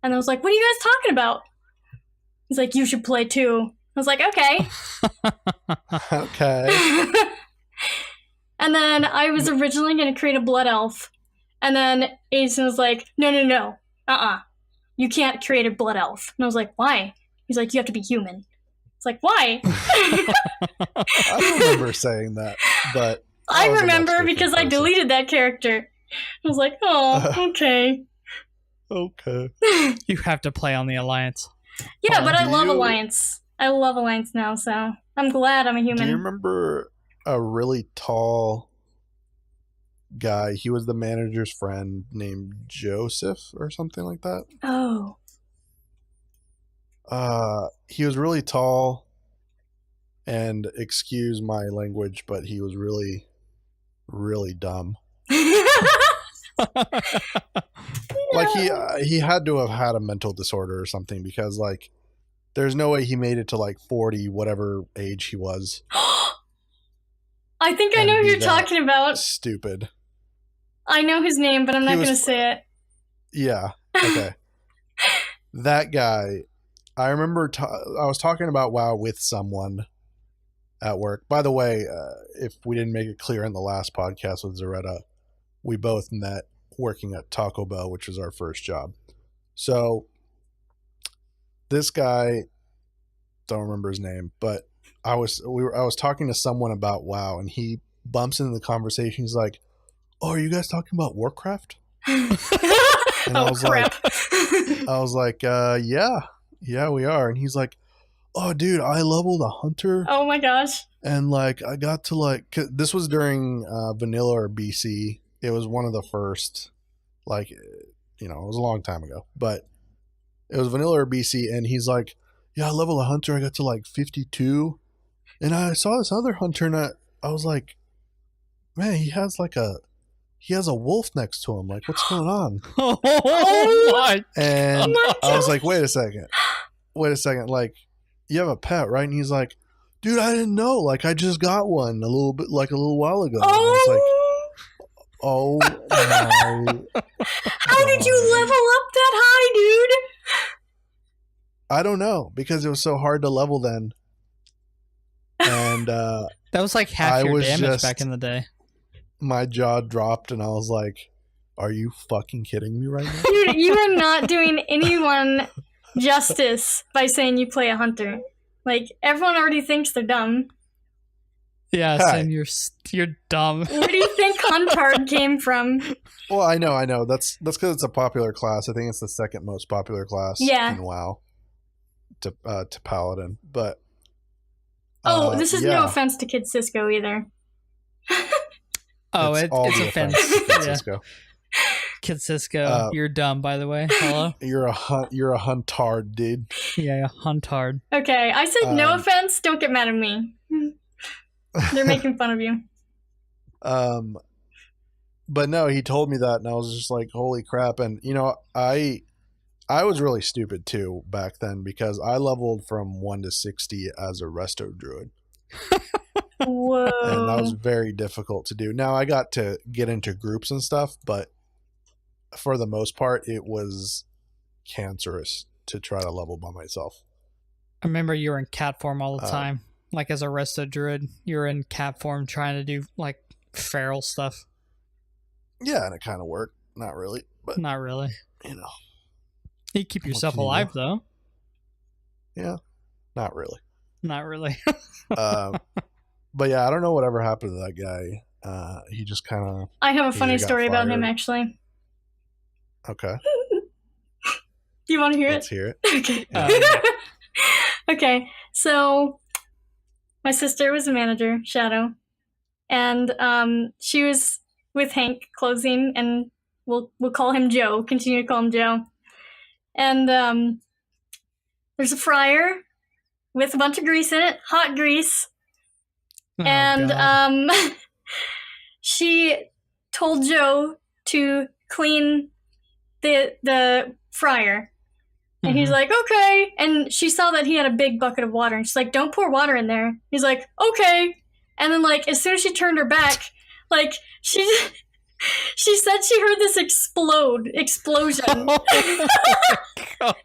[SPEAKER 4] And I was like, what are you guys talking about? He's like, you should play too. I was like, okay.
[SPEAKER 1] Okay.
[SPEAKER 4] And then I was originally going to create a blood elf. And then Aiden was like, no. You can't create a blood elf. And I was like, why? He's like, you have to be human. It's like, why?
[SPEAKER 1] I don't remember saying that, but
[SPEAKER 4] I remember because I deleted that character. I was like, oh, okay.
[SPEAKER 1] Okay.
[SPEAKER 2] You have to play on the Alliance.
[SPEAKER 4] Yeah, but I love Alliance. I love Alliance now, so I'm glad I'm a human.
[SPEAKER 1] Do you remember a really tall guy? He was the manager's friend named Joseph or something like that.
[SPEAKER 4] Oh.
[SPEAKER 1] He was really tall, and excuse my language, but he was really, really dumb. Like he had to have had a mental disorder or something, because like there's no way he made it to like 40, whatever age he was.
[SPEAKER 4] I think I know who you're talking about.
[SPEAKER 1] Stupid.
[SPEAKER 4] I know his name, but I'm not going to say it.
[SPEAKER 1] Yeah. Okay. That guy. I remember I was talking about WoW with someone at work. By the way, if we didn't make it clear in the last podcast with Zarreta, we both met working at Taco Bell, which was our first job. So this guy, don't remember his name, but I was talking to someone about WoW, and he bumps into the conversation. He's like, "Oh, are you guys talking about Warcraft?" And I was like, yeah, we are. And he's like, "Oh, dude, I leveled a hunter."
[SPEAKER 4] Oh my gosh.
[SPEAKER 1] And like, I got to this was during vanilla or BC. It was one of the first, it was a long time ago, but it was vanilla or BC. And he's like, "Yeah, I leveled a hunter. I got to 52. And I saw this other hunter, and I was like, man, he has a wolf next to him. Like, what's going on?"
[SPEAKER 2] Oh my!
[SPEAKER 1] And I was like, wait a second. Like, you have a pet, right? And he's like, "Dude, I didn't know. Like, I just got one a little while ago." And I was like, oh my.
[SPEAKER 4] How did you level up that high, dude?
[SPEAKER 1] I don't know, because it was so hard to level then. And
[SPEAKER 2] that was like half your damage back in the day.
[SPEAKER 1] My jaw dropped, and I was like, are you fucking kidding me right now?
[SPEAKER 4] Dude, you are not doing anyone justice by saying you play a hunter. Like, everyone already thinks they're dumb.
[SPEAKER 2] Yeah, Sam, you're dumb.
[SPEAKER 4] Where do you think Huntard came from?
[SPEAKER 1] Well, I know. That's because it's a popular class. I think it's the second most popular class in WoW to Paladin. But
[SPEAKER 4] this is no offense to Kid Cisco either.
[SPEAKER 2] Oh, it's offense.
[SPEAKER 1] Kid Cisco.
[SPEAKER 2] Kid Cisco, you're dumb, by the way. Hello.
[SPEAKER 1] You're a huntard, dude.
[SPEAKER 2] Yeah, huntard.
[SPEAKER 4] Okay, I said no offense. Don't get mad at me. They're making fun of you.
[SPEAKER 1] But no, he told me that, and I was just like, holy crap. And I was really stupid too back then, because I leveled from 1 to 60 as a resto druid.
[SPEAKER 4] Whoa.
[SPEAKER 1] And that was very difficult to do. Now I got to get into groups and stuff, but for the most part, it was cancerous to try to level by myself.
[SPEAKER 2] I remember you were in cat form all the time. Like, as a resto druid, you were in cat form trying to do feral stuff.
[SPEAKER 1] Yeah, and it kind of worked. Not really, but
[SPEAKER 2] not really. You keep yourself alive though.
[SPEAKER 1] Yeah, not really.
[SPEAKER 2] Not really.
[SPEAKER 1] But yeah, I don't know whatever happened to that guy. He just kind of.
[SPEAKER 4] I have a funny story about him, actually.
[SPEAKER 1] Okay.
[SPEAKER 4] Do you want to hear
[SPEAKER 1] Let's hear it.
[SPEAKER 4] Okay. Okay, so my sister was a manager, Shadow, and she was with Hank closing, and we'll call him Joe. Continue to call him Joe. And there's a fryer with a bunch of grease in it, hot grease.
[SPEAKER 2] Oh,
[SPEAKER 4] and
[SPEAKER 2] God.
[SPEAKER 4] she told Joe to clean the fryer. And he's like, okay. And she saw that he had a big bucket of water. And she's like, don't pour water in there. He's like, okay. And then, as soon as she turned her back, she She said she heard this explosion.
[SPEAKER 2] Oh my God.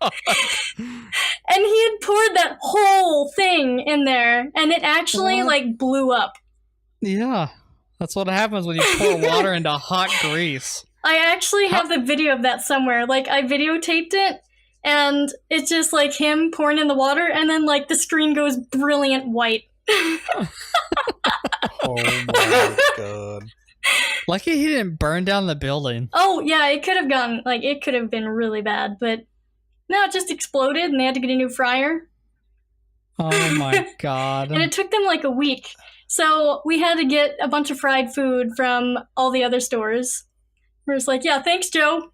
[SPEAKER 4] And he had poured that whole thing in there, and it actually,
[SPEAKER 2] What?
[SPEAKER 4] like, blew up.
[SPEAKER 2] Yeah. That's what happens when you pour water into hot grease.
[SPEAKER 4] I actually have the video of that somewhere. Like, I videotaped it, and it's just, like, him pouring in the water, and then, like, the screen goes brilliant white.
[SPEAKER 1] Oh my God.
[SPEAKER 2] Lucky he didn't burn down the building.
[SPEAKER 4] Oh, yeah, it could have been really bad, but no, it just exploded, and they had to get a new fryer.
[SPEAKER 2] Oh my God.
[SPEAKER 4] And it took them, like, a week. So we had to get a bunch of fried food from all the other stores. We're just like, yeah, thanks, Joe.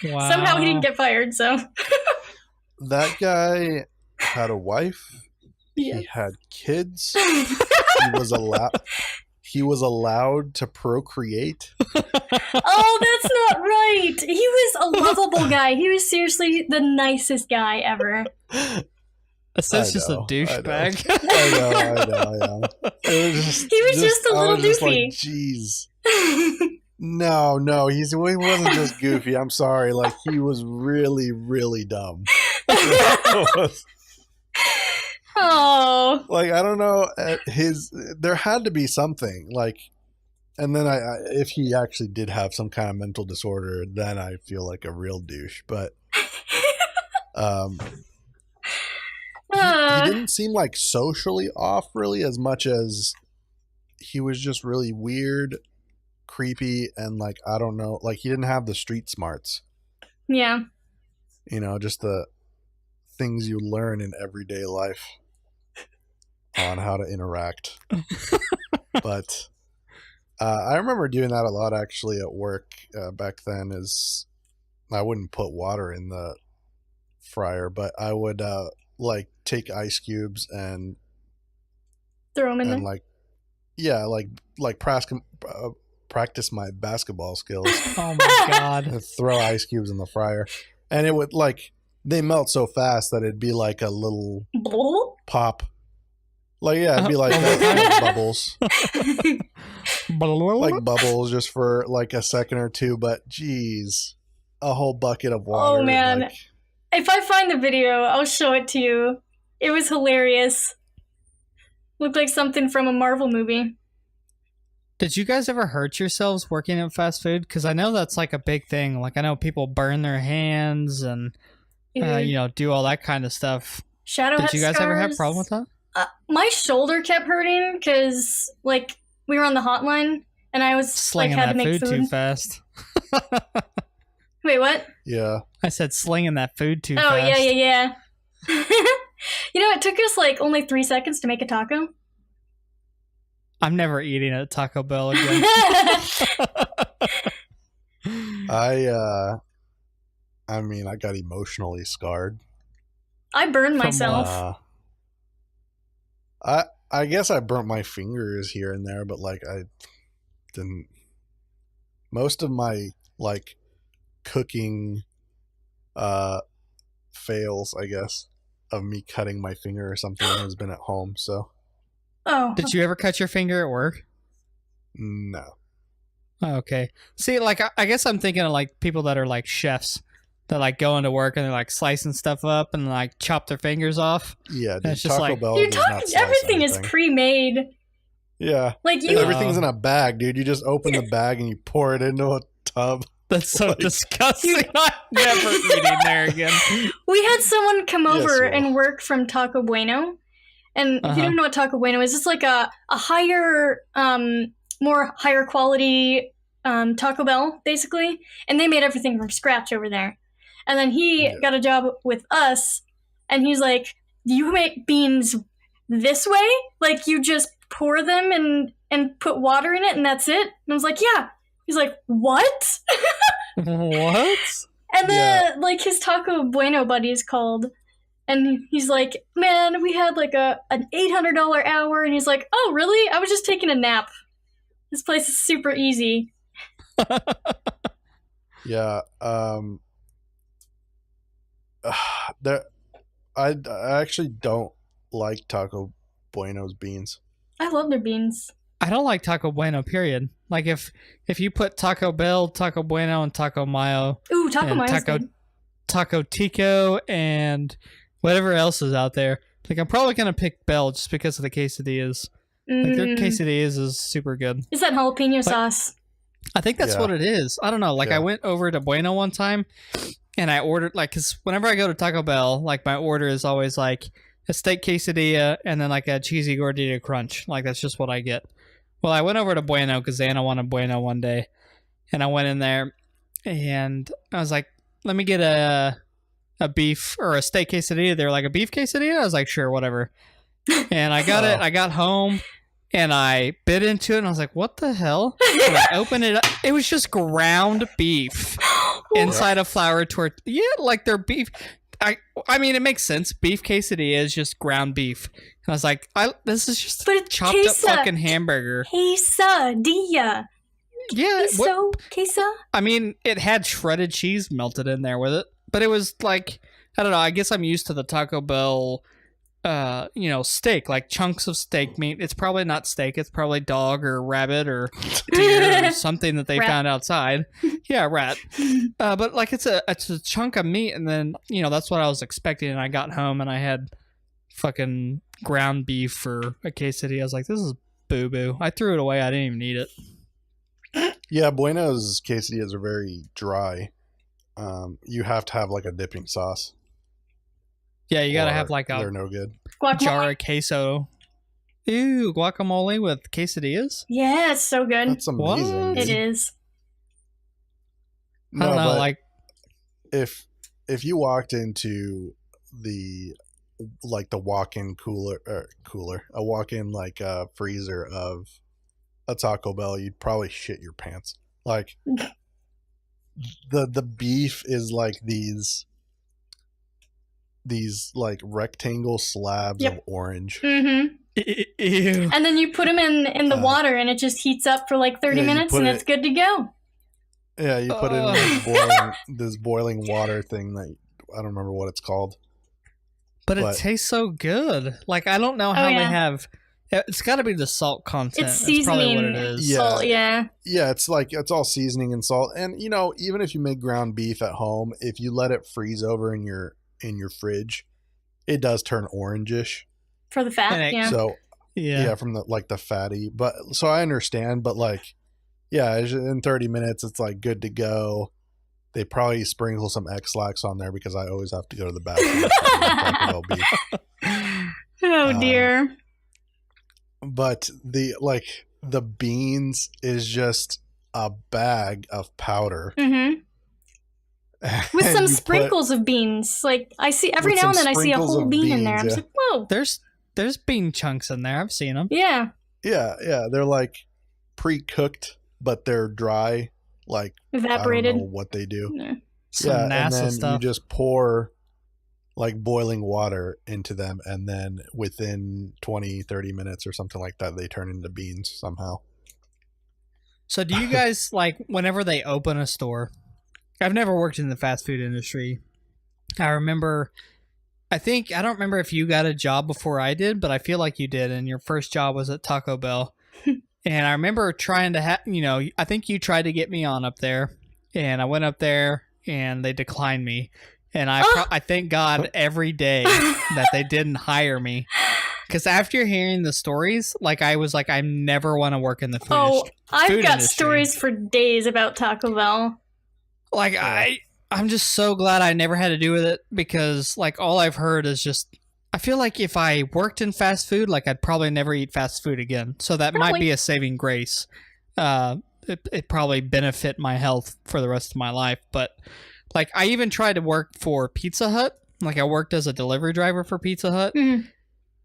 [SPEAKER 2] Wow.
[SPEAKER 4] Somehow he didn't get fired, so.
[SPEAKER 1] That guy had a wife.
[SPEAKER 4] Yeah.
[SPEAKER 1] He had kids. He was allowed to procreate.
[SPEAKER 4] Oh, that's not right. He was a lovable guy. He was seriously the nicest guy ever.
[SPEAKER 2] That's just a douchebag.
[SPEAKER 1] I know.
[SPEAKER 4] He was just a little doofy.
[SPEAKER 1] Jeez. No, he wasn't just goofy. I'm sorry. Like, he was really, really dumb.
[SPEAKER 4] Oh.
[SPEAKER 1] Like, I don't know. There had to be something. Like, and then if he actually did have some kind of mental disorder, then I feel like a real douche. But he didn't seem like socially off really as much as he was just really weird, creepy, and like, I don't know, like he didn't have the street smarts.
[SPEAKER 4] Yeah.
[SPEAKER 1] You know, just the things you learn in everyday life on how to interact. But I remember doing that a lot actually at work back then. Is I wouldn't put water in the fryer, but I would like take ice cubes and
[SPEAKER 4] throw them in there.
[SPEAKER 1] Like, yeah, like practice my basketball skills.
[SPEAKER 2] Oh my God.
[SPEAKER 1] And throw ice cubes in the fryer, and it would like they melt so fast that it'd be like a little pop. Like, yeah, it'd be like bubbles. Like bubbles just for like a second or two, but geez, a whole bucket of water.
[SPEAKER 4] Oh man.
[SPEAKER 1] Like,
[SPEAKER 4] if I find the video, I'll show it to you. It was hilarious. Looked like something from a Marvel movie.
[SPEAKER 2] Did you guys ever hurt yourselves working in fast food? Because I know that's like a big thing. Like, I know people burn their hands and do all that kind of stuff. Did you guys ever have a problem with that?
[SPEAKER 4] My shoulder kept hurting because, like, we were on the hotline and I was
[SPEAKER 2] slinging
[SPEAKER 4] had
[SPEAKER 2] that
[SPEAKER 4] to make
[SPEAKER 2] food too fast.
[SPEAKER 4] Wait, what?
[SPEAKER 1] yeah.
[SPEAKER 2] I said slinging that food too
[SPEAKER 4] Oh,
[SPEAKER 2] fast.
[SPEAKER 4] yeah. It took us like only 3 seconds to make a taco.
[SPEAKER 2] I'm never eating at Taco Bell again.
[SPEAKER 1] I mean, I got emotionally scarred.
[SPEAKER 4] I burned myself.
[SPEAKER 1] I guess I burnt my fingers here and there, but like I didn't. Most of my like cooking fails, I guess, of me cutting my finger or something has been at home. So.
[SPEAKER 4] Oh.
[SPEAKER 2] Did you ever cut your finger at work?
[SPEAKER 1] No.
[SPEAKER 2] Oh, okay. See, like I guess I'm thinking of like people that are like chefs that like go into work and they're like slicing stuff up and like chop their fingers off.
[SPEAKER 1] Yeah, dude,
[SPEAKER 2] it's just
[SPEAKER 1] Taco
[SPEAKER 2] like,
[SPEAKER 1] Bell
[SPEAKER 4] Dude,
[SPEAKER 1] does not slice
[SPEAKER 4] everything is
[SPEAKER 1] anything.
[SPEAKER 4] pre-made.
[SPEAKER 1] Yeah.
[SPEAKER 4] Like
[SPEAKER 1] And everything's in a bag, dude. You just open the bag and you pour it into a tub.
[SPEAKER 2] That's so
[SPEAKER 1] Like-
[SPEAKER 2] disgusting. I'm never eating there again.
[SPEAKER 4] We had someone come
[SPEAKER 1] Yes,
[SPEAKER 4] over
[SPEAKER 1] you will.
[SPEAKER 4] and work from Taco Bueno. And if you don't know what Taco Bueno is, it's like a higher, more higher quality Taco Bell, basically. And they made everything from scratch over there. And then he got a job with us, and he's like, "Do you make beans this way? Like you just pour them and put water in it, and that's it?" And I was like, "Yeah." He's like, "What?"
[SPEAKER 2] What?
[SPEAKER 4] And then like his Taco Bueno buddies called, and he's like, "Man, we had like an $800 hour," and he's like, "Oh, really? I was just taking a nap. This place is super easy."
[SPEAKER 1] Yeah. I actually don't like Taco Bueno's beans.
[SPEAKER 4] I love their beans.
[SPEAKER 2] I don't like Taco Bueno, period. Like if you put Taco Bell, Taco Bueno, and Taco Mayo,
[SPEAKER 4] Ooh, Taco
[SPEAKER 2] and
[SPEAKER 4] Mayo's good.
[SPEAKER 2] Taco Tico, and whatever else is out there, like I'm probably gonna pick Bell just because of the quesadillas. Like their quesadillas is super good.
[SPEAKER 4] Is that jalapeno sauce?
[SPEAKER 2] I think that's what it is. I don't know. Like I went over to Bueno one time, and I ordered because whenever I go to Taco Bell, like my order is always like a steak quesadilla and then like a cheesy gordita crunch. Like that's just what I get. Well, I went over to Bueno because Anna wanted Bueno one day, and I went in there, and I was like, "Let me get a beef or a steak quesadilla." They were like, "A beef quesadilla?" I was like, "Sure, whatever." And I got it. I got home, and I bit into it, and I was like, "What the hell?" And I opened it up. It was just ground beef inside a flour tortilla. Yeah, like their beef. I mean, it makes sense. Beef quesadilla is just ground beef. And I was like, this is just a chopped up fucking hamburger.
[SPEAKER 4] Quesadilla.
[SPEAKER 2] Yeah.
[SPEAKER 4] Queso?
[SPEAKER 2] I mean, it had shredded cheese melted in there with it. But it was like, I don't know, I guess I'm used to the Taco Bell, steak, like chunks of steak meat. It's probably not steak. It's probably dog or rabbit or deer or something that they found outside. Yeah, rat. But like it's a chunk of meat, and then that's what I was expecting. And I got home and I had fucking ground beef for a quesadilla. I was like, this is boo boo. I threw it away. I didn't even eat it.
[SPEAKER 1] Yeah, Bueno's quesadillas are very dry. You have to have like a dipping sauce.
[SPEAKER 2] Yeah, you gotta have like
[SPEAKER 1] they're no good.
[SPEAKER 2] jar of queso. Ew, guacamole with quesadillas?
[SPEAKER 4] Yeah, it's so good.
[SPEAKER 1] That's amazing.
[SPEAKER 2] What?
[SPEAKER 4] It is.
[SPEAKER 2] I don't know, like
[SPEAKER 1] if you walked into the walk-in a walk-in freezer of a Taco Bell, you'd probably shit your pants. Like the beef is like these like rectangle slabs of orange.
[SPEAKER 4] Mm-hmm.
[SPEAKER 2] Ew.
[SPEAKER 4] And then you put them in the water, and it just heats up for like 30 minutes, and it's good to go.
[SPEAKER 1] Yeah, you put it in this boiling water thing that I don't remember what it's called.
[SPEAKER 2] But it tastes so good. Like I don't know how they have. It's got to be the salt content.
[SPEAKER 4] It's
[SPEAKER 2] That's probably what
[SPEAKER 4] seasoning,
[SPEAKER 2] it is.
[SPEAKER 4] salt, yeah.
[SPEAKER 1] Yeah, it's all seasoning and salt. And even if you make ground beef at home, if you let it freeze over in your fridge, it does turn orangish
[SPEAKER 4] For the fat, yeah.
[SPEAKER 1] So from the fatty. But so I understand, but in 30 minutes it's like good to go. They probably sprinkle some X-Lax on there because I always have to go to the bathroom. Taco Bell beef.
[SPEAKER 4] Oh dear.
[SPEAKER 1] But the beans is just a bag of powder.
[SPEAKER 4] Mm-hmm. With some sprinkles of beans. Like I see every now and then I see a whole bean in there. I'm just like, whoa.
[SPEAKER 2] There's bean chunks in there. I've seen them.
[SPEAKER 4] Yeah.
[SPEAKER 1] Yeah. They're like pre-cooked, but they're dry. Like
[SPEAKER 4] evaporated.
[SPEAKER 1] I don't know what they do.
[SPEAKER 4] Yeah.
[SPEAKER 2] Some NASA
[SPEAKER 1] and then
[SPEAKER 2] stuff.
[SPEAKER 1] you just pour like boiling water into them, and then within 20-30 minutes or something like that, they turn into beans somehow.
[SPEAKER 2] So do you guys whenever they open a store? I've never worked in the fast food industry. I don't remember if you got a job before I did, but I feel like you did, and your first job was at Taco Bell. And I remember trying to I think you tried to get me on up there, and I went up there and they declined me. And I thank God every day that they didn't hire me. Because after hearing the stories, I was like, I never want to work in the food industry.
[SPEAKER 4] I've got stories for days about Taco Bell.
[SPEAKER 2] I'm just so glad I never had to do with it, because all I've heard is just, I feel like if I worked in fast food, I'd probably never eat fast food again. So that might be a saving grace. It probably benefit my health for the rest of my life. But I even tried to work for Pizza Hut. I worked as a delivery driver for Pizza Hut. Mm-hmm.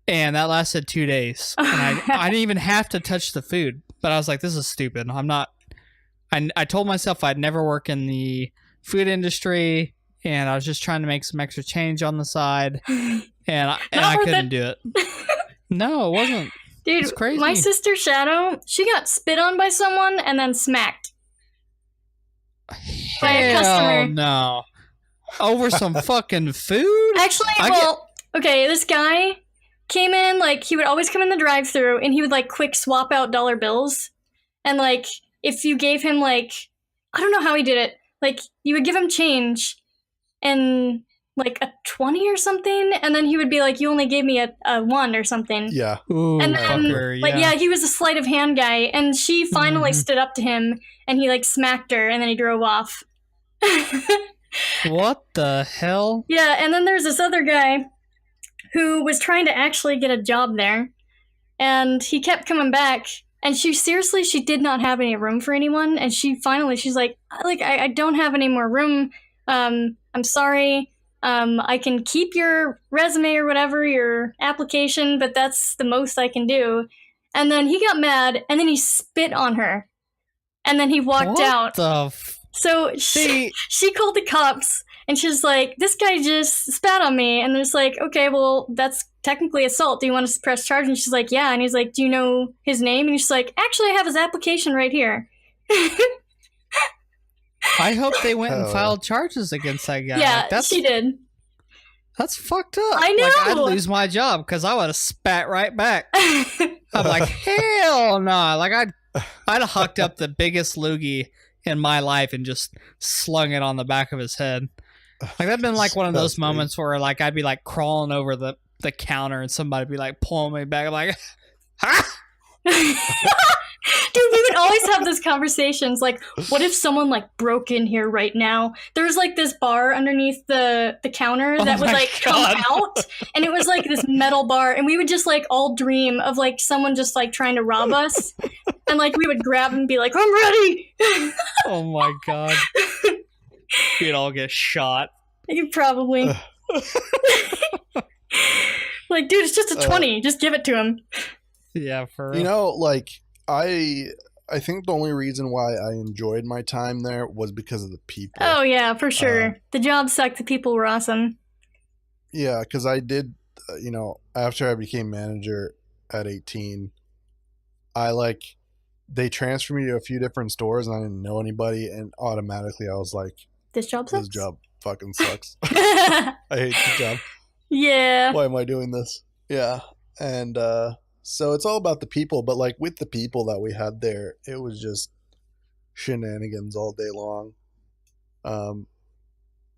[SPEAKER 2] And that lasted 2 days. And I didn't even have to touch the food. But I was like, this is stupid. I told myself I'd never work in the food industry. And I was just trying to make some extra change on the side. And I couldn't do it. No, it wasn't.
[SPEAKER 4] Dude,
[SPEAKER 2] it's crazy.
[SPEAKER 4] My sister Shadow, she got spit on by someone and then smacked. By a customer.
[SPEAKER 2] No. Over some fucking food?
[SPEAKER 4] Actually, okay, this guy, came in, like, he would always come in the drive-thru, and he would, like, quick swap out dollar bills. And, like, if you gave him, like, I don't know how he did it. Like, you would give him change and, like, a 20 or something, and then he would be like, you only gave me a 1 or something.
[SPEAKER 1] Yeah.
[SPEAKER 2] Ooh,
[SPEAKER 4] And then,
[SPEAKER 2] fucker,
[SPEAKER 4] like, yeah, he was a sleight of hand guy, and she finally stood up to him, and he, like, smacked her, and then he drove off.
[SPEAKER 2] What the hell?
[SPEAKER 4] Yeah, and then there's this other guy who was trying to actually get a job there, and he kept coming back, and she did not have any room for anyone, and she's like, I don't have any more room, I'm sorry, I can keep your resume or whatever, your application, but that's the most I can do. And then he got mad, and then he spit on her, and then he walked out. So she called the cops, and she's like, this guy just spat on me. And there's like, okay, well, that's technically assault. Do you want to press charge? And she's like, yeah. And he's like, do you know his name? And she's like, actually, I have his application right here.
[SPEAKER 2] I hope they went and filed charges against that guy.
[SPEAKER 4] Yeah,
[SPEAKER 2] like,
[SPEAKER 4] she did.
[SPEAKER 2] That's fucked up.
[SPEAKER 4] I know.
[SPEAKER 2] Like, I'd lose my job because I would have spat right back. I'm like, hell no. Like, I'd have hucked up the biggest loogie in my life and just slung it on the back of his head. Like, that'd been like one of those moments where, like, I'd be like crawling over the counter and somebody'd be like pulling me back. I'm like, ha!
[SPEAKER 4] Dude, we would always have those conversations. Like, what if someone like broke in here right now? There was like this bar underneath the counter that would like come out, and it was like this metal bar, and we would just like all dream of like someone just like trying to rob us, and like we would grab and be like, I'm ready.
[SPEAKER 2] Oh my god. We'd all get shot.
[SPEAKER 4] You probably. Like, dude, it's just a 20. Just give it to him.
[SPEAKER 2] Yeah, for real.
[SPEAKER 1] You know, like, I think the only reason why I enjoyed my time there was because of the people.
[SPEAKER 4] Oh, yeah, for sure. The job sucked. The people were awesome.
[SPEAKER 1] Yeah, because I did, you know, after I became manager at 18, they transferred me to a few different stores, and I didn't know anybody, and automatically I was like,
[SPEAKER 4] this job sucks?
[SPEAKER 1] This job fucking sucks. I hate the job.
[SPEAKER 4] Yeah.
[SPEAKER 1] Why am I doing this? Yeah. And so it's all about the people, but like with the people that we had there, it was just shenanigans all day long.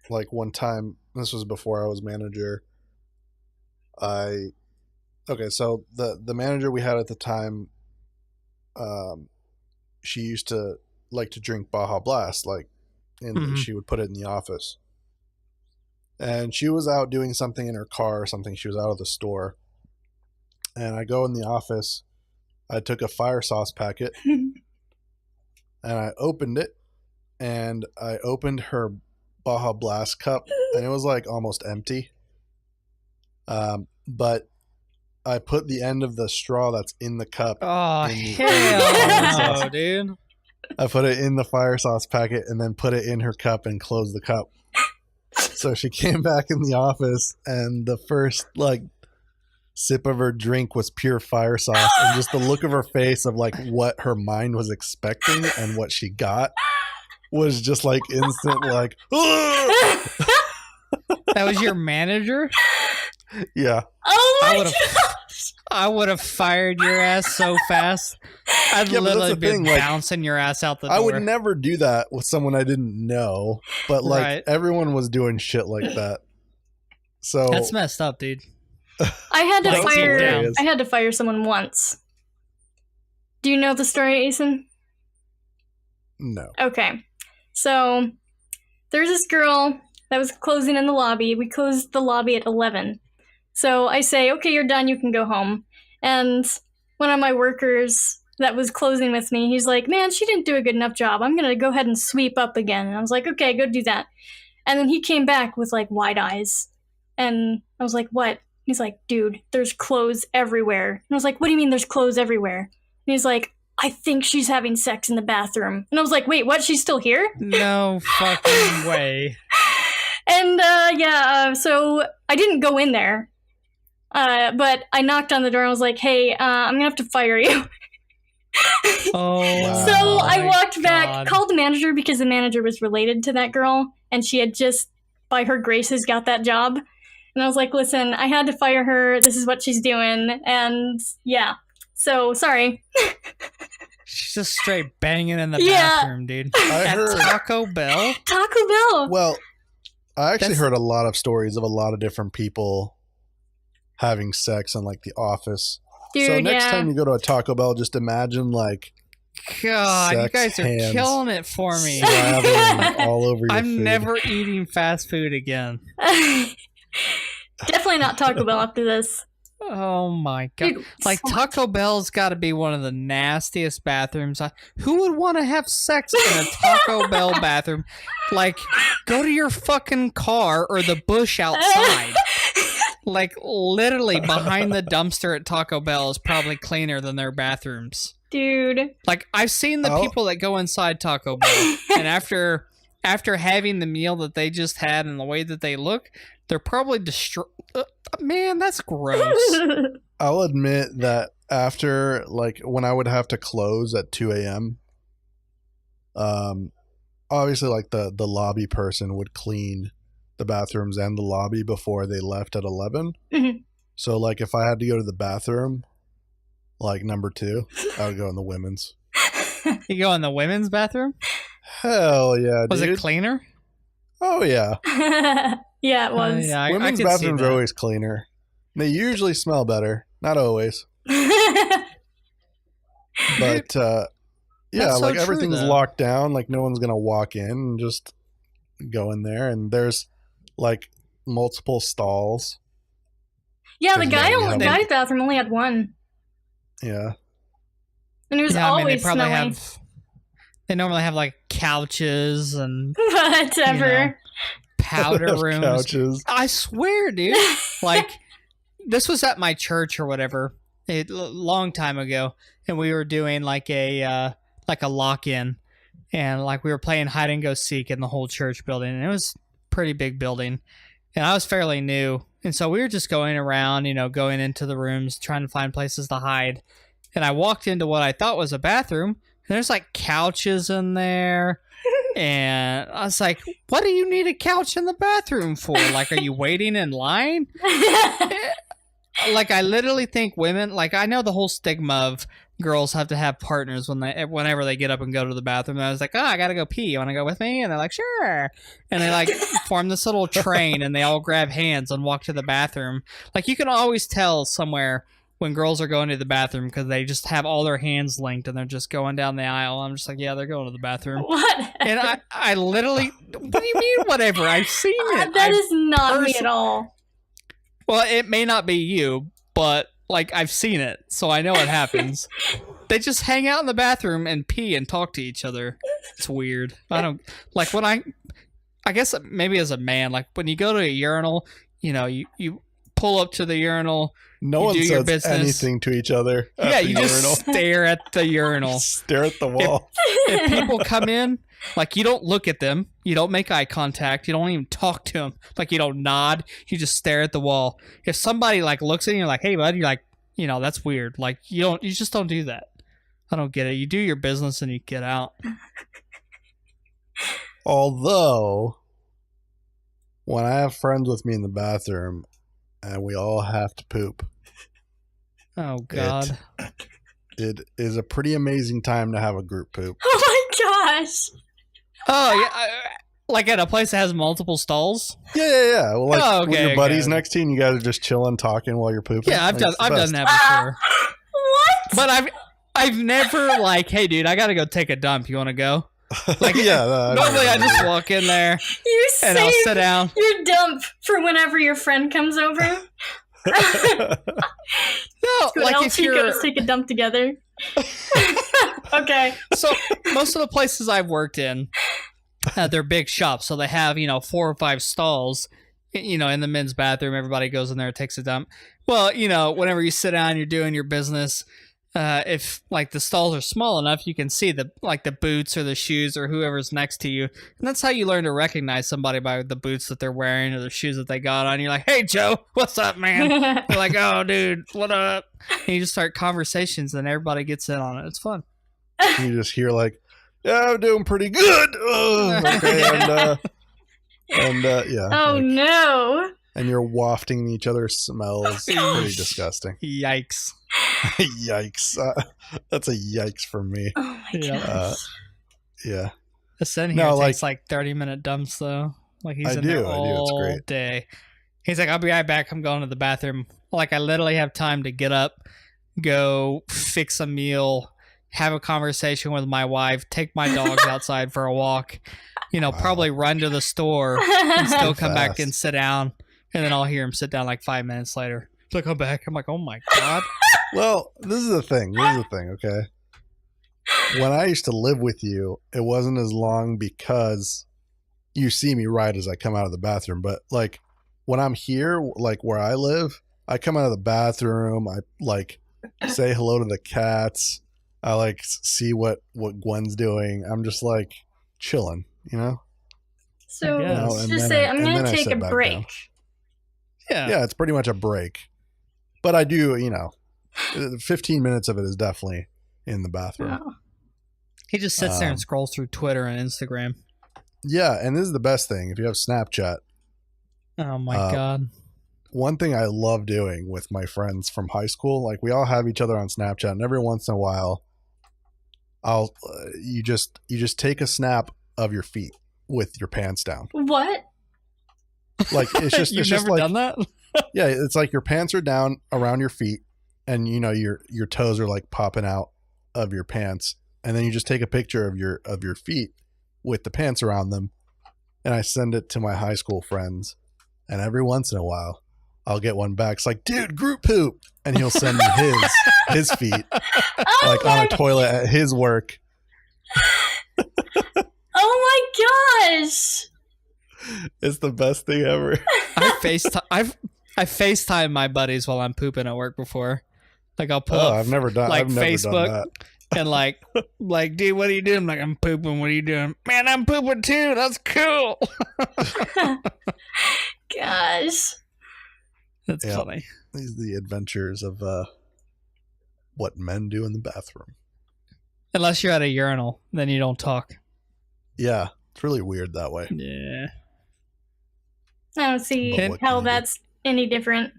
[SPEAKER 1] Like one time, this was before I was manager. So the manager we had at the time, she used to like to drink Baja Blast, like, and she would put it in the office. And she was out doing something in her car or something. She was out of the store. And I go in the office. I took a fire sauce packet. And I opened it. And I opened her Baja Blast cup. And it was like almost empty. But I put the end of the straw that's in the cup.
[SPEAKER 2] Oh, hell no, dude.
[SPEAKER 1] I put it in the fire sauce packet and then put it in her cup and closed the cup. So she came back in the office, and the first like sip of her drink was pure fire sauce, and just the look of her face of like what her mind was expecting and what she got was just like instant like
[SPEAKER 2] That was your manager?
[SPEAKER 1] Yeah.
[SPEAKER 4] Oh my god.
[SPEAKER 2] I would have fired your ass so fast. I'd literally been bouncing your ass out the door.
[SPEAKER 1] I would never do that with someone I didn't know, but like everyone was doing shit like that. So
[SPEAKER 2] that's messed up, dude.
[SPEAKER 4] I had to fire someone once. Do you know the story, Asen?
[SPEAKER 1] No.
[SPEAKER 4] Okay. So there's this girl that was closing in the lobby. We closed the lobby at 11. So I say, okay, you're done, you can go home. And one of my workers that was closing with me, he's like, man, she didn't do a good enough job. I'm going to go ahead and sweep up again. And I was like, okay, go do that. And then he came back with like wide eyes. And I was like, what? He's like, dude, there's clothes everywhere. And I was like, what do you mean there's clothes everywhere? And he's like, I think she's having sex in the bathroom. And I was like, wait, what? She's still here?
[SPEAKER 2] No fucking way.
[SPEAKER 4] And so I didn't go in there. But I knocked on the door and was like, hey, I'm gonna have to fire you.
[SPEAKER 2] Oh, wow.
[SPEAKER 4] So I walked back, called the manager because the manager was related to that girl, and she had just, by her graces, got that job. And I was like, listen, I had to fire her. This is what she's doing. And yeah. So, sorry.
[SPEAKER 2] She's just straight banging in the
[SPEAKER 4] Yeah.
[SPEAKER 2] bathroom, dude.
[SPEAKER 1] I
[SPEAKER 2] At
[SPEAKER 1] heard.
[SPEAKER 2] Taco Bell?
[SPEAKER 4] Taco Bell.
[SPEAKER 1] Well, I actually
[SPEAKER 2] That's-
[SPEAKER 1] heard a lot of stories of a lot of different people having sex in like the office.
[SPEAKER 4] Dude,
[SPEAKER 1] So next
[SPEAKER 4] yeah.
[SPEAKER 1] time you go to a Taco Bell, just imagine like
[SPEAKER 2] God, you
[SPEAKER 1] Sex
[SPEAKER 2] guys are
[SPEAKER 1] hands.
[SPEAKER 2] killing it for me.
[SPEAKER 1] slathering all over your
[SPEAKER 2] I'm
[SPEAKER 1] food.
[SPEAKER 2] never eating fast food again.
[SPEAKER 4] Definitely not Taco Bell after this.
[SPEAKER 2] Oh my god.
[SPEAKER 4] Dude,
[SPEAKER 2] Like
[SPEAKER 4] so
[SPEAKER 2] Taco Bell's got to be one of the nastiest bathrooms. Who would want to have sex in a Taco Bell bathroom? Like, go to your fucking car or the bush outside. Like, literally behind the dumpster at Taco Bell is probably cleaner than their bathrooms.
[SPEAKER 4] Dude.
[SPEAKER 2] Like, I've seen the
[SPEAKER 1] Oh.
[SPEAKER 2] people that go inside Taco Bell, and after having the meal that they just had and the way that they look, they're probably destroyed. Man, that's gross.
[SPEAKER 1] I'll admit that after like when I would have to close at 2 a.m. Obviously like the lobby person would clean the bathrooms and the lobby before they left at 11.
[SPEAKER 4] Mhm.
[SPEAKER 1] So like if I had to go to the bathroom, like number 2, I would go in the women's.
[SPEAKER 2] You go in the women's bathroom?
[SPEAKER 1] Hell yeah,
[SPEAKER 2] Was
[SPEAKER 1] dude.
[SPEAKER 2] it cleaner?
[SPEAKER 1] Oh yeah.
[SPEAKER 4] Yeah, it was.
[SPEAKER 2] Yeah, I
[SPEAKER 1] Women's
[SPEAKER 2] could see
[SPEAKER 1] bathrooms are
[SPEAKER 2] that.
[SPEAKER 1] always cleaner. They usually smell better. Not always. But yeah,
[SPEAKER 2] That's so
[SPEAKER 1] like
[SPEAKER 2] true,
[SPEAKER 1] everything's
[SPEAKER 2] though.
[SPEAKER 1] locked down. Like no one's gonna walk in and just go in there. And there's like multiple stalls.
[SPEAKER 4] Yeah, the
[SPEAKER 1] Because, yeah, we have-
[SPEAKER 4] guy's bathroom only had one.
[SPEAKER 1] Yeah.
[SPEAKER 4] And it was
[SPEAKER 2] Yeah, I mean,
[SPEAKER 4] always
[SPEAKER 2] they probably
[SPEAKER 4] smelly.
[SPEAKER 2] have. They normally have like couches and
[SPEAKER 4] Whatever.
[SPEAKER 2] you know, powder rooms.
[SPEAKER 1] Couches.
[SPEAKER 2] I swear, dude. Like, this was at my church or whatever, a long time ago, and we were doing like a lock-in, and like we were playing hide and go seek in the whole church building, and it was a pretty big building, and I was fairly new, and so we were just going around, you know, going into the rooms, trying to find places to hide, and I walked into what I thought was a bathroom, and there's like couches in there. And I was like, what do you need a couch in the bathroom for? Like, are you waiting in line? Like, I literally think women, like, I know the whole stigma of girls have to have partners whenever they get up and go to the bathroom. And I was like, oh, I gotta go pee. You wanna go with me? And they're like, sure. And they like form this little train and they all grab hands and walk to the bathroom. Like, you can always tell somewhere when girls are going to the bathroom because they just have all their hands linked and they're just going down the aisle. I'm just like, yeah, they're going to the bathroom.
[SPEAKER 4] What?
[SPEAKER 2] And I literally, what do you mean, whatever? I've seen it.
[SPEAKER 4] That is not me
[SPEAKER 2] person-
[SPEAKER 4] at all.
[SPEAKER 2] Well, it may not be you, but like I've seen it, so I know it happens. They just hang out in the bathroom and pee and talk to each other. It's weird. I don't like when I guess maybe as a man, like when you go to a urinal, you know, you pull up to the urinal.
[SPEAKER 1] No
[SPEAKER 2] You
[SPEAKER 1] one
[SPEAKER 2] do your
[SPEAKER 1] says
[SPEAKER 2] business.
[SPEAKER 1] anything to each other. at
[SPEAKER 2] Yeah,
[SPEAKER 1] the
[SPEAKER 2] you
[SPEAKER 1] urinal.
[SPEAKER 2] just stare at the urinal.
[SPEAKER 1] Stare at the wall.
[SPEAKER 2] If people come in, like you don't look at them, you don't make eye contact, you don't even talk to them, like you don't nod, you just stare at the wall. If somebody like looks at you like, hey bud, you're like, you know, that's weird. Like you just don't do that. I don't get it. You do your business and you get out.
[SPEAKER 1] Although, when I have friends with me in the bathroom and we all have to poop,
[SPEAKER 2] Oh god.
[SPEAKER 1] it is a pretty amazing time to have a group poop.
[SPEAKER 4] Oh my gosh.
[SPEAKER 2] Oh yeah, like at a place that has multiple stalls.
[SPEAKER 1] Yeah. Well, like
[SPEAKER 2] Oh,
[SPEAKER 1] when
[SPEAKER 2] okay,
[SPEAKER 1] your buddies
[SPEAKER 2] okay.
[SPEAKER 1] next to you and you guys are just chilling, talking while you're pooping.
[SPEAKER 2] Yeah, I've
[SPEAKER 1] Like,
[SPEAKER 2] done
[SPEAKER 1] it's the
[SPEAKER 2] I've
[SPEAKER 1] best.
[SPEAKER 2] done that before.
[SPEAKER 4] What?
[SPEAKER 2] But I've never like, hey dude, I gotta go take a dump. You wanna go? Like
[SPEAKER 1] yeah.
[SPEAKER 2] normally I just walk in there
[SPEAKER 4] You
[SPEAKER 2] and I'll
[SPEAKER 4] save
[SPEAKER 2] sit down.
[SPEAKER 4] your dump for whenever your friend comes over.
[SPEAKER 2] No,
[SPEAKER 4] Go
[SPEAKER 2] like
[SPEAKER 4] to
[SPEAKER 2] if
[SPEAKER 4] El
[SPEAKER 2] you're
[SPEAKER 4] Chico's, take a dump together. Okay.
[SPEAKER 2] so most of the places I've worked in, they're big shops, so they have 4 or 5 stalls. In the men's bathroom, everybody goes in there and takes a dump. Well, whenever you sit down, you're doing your business. If like the stalls are small enough, you can see the boots or the shoes or whoever's next to you, and that's how you learn to recognize somebody by the boots that they're wearing or the shoes that they got on. You're like, "Hey, Joe, what's up, man?" They're like, "Oh, dude, what up?" And you just start conversations, and everybody gets in on it. It's fun.
[SPEAKER 1] You just hear like, "Yeah, I'm doing pretty good." Okay, and yeah.
[SPEAKER 4] Oh
[SPEAKER 1] like,
[SPEAKER 4] no.
[SPEAKER 1] and you're wafting each other's smells. Pretty disgusting.
[SPEAKER 2] Yikes.
[SPEAKER 1] Yikes. That's a yikes for me.
[SPEAKER 4] Oh my
[SPEAKER 2] Yeah.
[SPEAKER 4] gosh.
[SPEAKER 1] Yeah.
[SPEAKER 2] Ascend
[SPEAKER 1] No,
[SPEAKER 2] here takes like 30-minute dumps though. Like he's in there
[SPEAKER 1] It's
[SPEAKER 2] all
[SPEAKER 1] great.
[SPEAKER 2] day. He's like, I'll be right back. I'm going to the bathroom. Like I literally have time to get up, go fix a meal, have a conversation with my wife, take my dogs outside for a walk, probably run to the store and still come back
[SPEAKER 1] Fast.
[SPEAKER 2] and sit down. And then I'll hear him sit down like 5 minutes later. So I come back. I'm like, oh my God.
[SPEAKER 1] Well, this is the thing. Okay? When I used to live with you, it wasn't as long because you see me right as I come out of the bathroom. But like when I'm here, like where I live, I come out of the bathroom. I like say hello to the cats. I like see what Gwen's doing. I'm just like chilling,
[SPEAKER 4] So
[SPEAKER 2] I guess.
[SPEAKER 4] let's
[SPEAKER 1] And
[SPEAKER 4] just
[SPEAKER 1] then
[SPEAKER 4] say
[SPEAKER 1] I-
[SPEAKER 4] I'm
[SPEAKER 1] and
[SPEAKER 4] going
[SPEAKER 1] then I
[SPEAKER 4] to take
[SPEAKER 1] sit
[SPEAKER 4] a
[SPEAKER 1] back
[SPEAKER 4] break.
[SPEAKER 1] down.
[SPEAKER 2] Yeah.
[SPEAKER 1] Yeah, it's pretty much a break. But I do, 15 minutes of it is definitely in the bathroom.
[SPEAKER 4] Oh.
[SPEAKER 2] He just sits there and scrolls through Twitter and Instagram.
[SPEAKER 1] Yeah, and this is the best thing. If you have Snapchat,
[SPEAKER 2] Oh my God.
[SPEAKER 1] one thing I love doing with my friends from high school, like we all have each other on Snapchat, and every once in a while, you just take a snap of your feet with your pants down.
[SPEAKER 4] What?
[SPEAKER 1] Like it's just
[SPEAKER 2] You've
[SPEAKER 1] it's just
[SPEAKER 2] never
[SPEAKER 1] like
[SPEAKER 2] done that?
[SPEAKER 1] yeah, it's like your pants are down around your feet, and your toes are like popping out of your pants, and then you just take a picture of your feet with the pants around them, and I send it to my high school friends, and every once in a while, I'll get one back. It's like, dude, group poop, and he'll send me his feet
[SPEAKER 4] Oh
[SPEAKER 1] like
[SPEAKER 4] my,
[SPEAKER 1] on a toilet at his work.
[SPEAKER 4] oh my gosh!
[SPEAKER 1] It's the best thing ever.
[SPEAKER 2] I FaceTime my buddies while I'm pooping at work before. Like I'll pull
[SPEAKER 1] Oh,
[SPEAKER 2] up
[SPEAKER 1] I've never done
[SPEAKER 2] Facebook
[SPEAKER 1] that.
[SPEAKER 2] and like, dude, what are you doing? I'm like, I'm pooping. What are you doing? Man, I'm pooping too. That's cool.
[SPEAKER 4] Gosh.
[SPEAKER 2] That's
[SPEAKER 1] Yeah.
[SPEAKER 2] funny.
[SPEAKER 1] These are the adventures of what men do in the bathroom.
[SPEAKER 2] Unless you're at a urinal, then you don't talk.
[SPEAKER 1] Yeah, it's really weird that way.
[SPEAKER 2] Yeah.
[SPEAKER 4] I don't see
[SPEAKER 1] But what can
[SPEAKER 4] how
[SPEAKER 1] you do?
[SPEAKER 4] that's any different.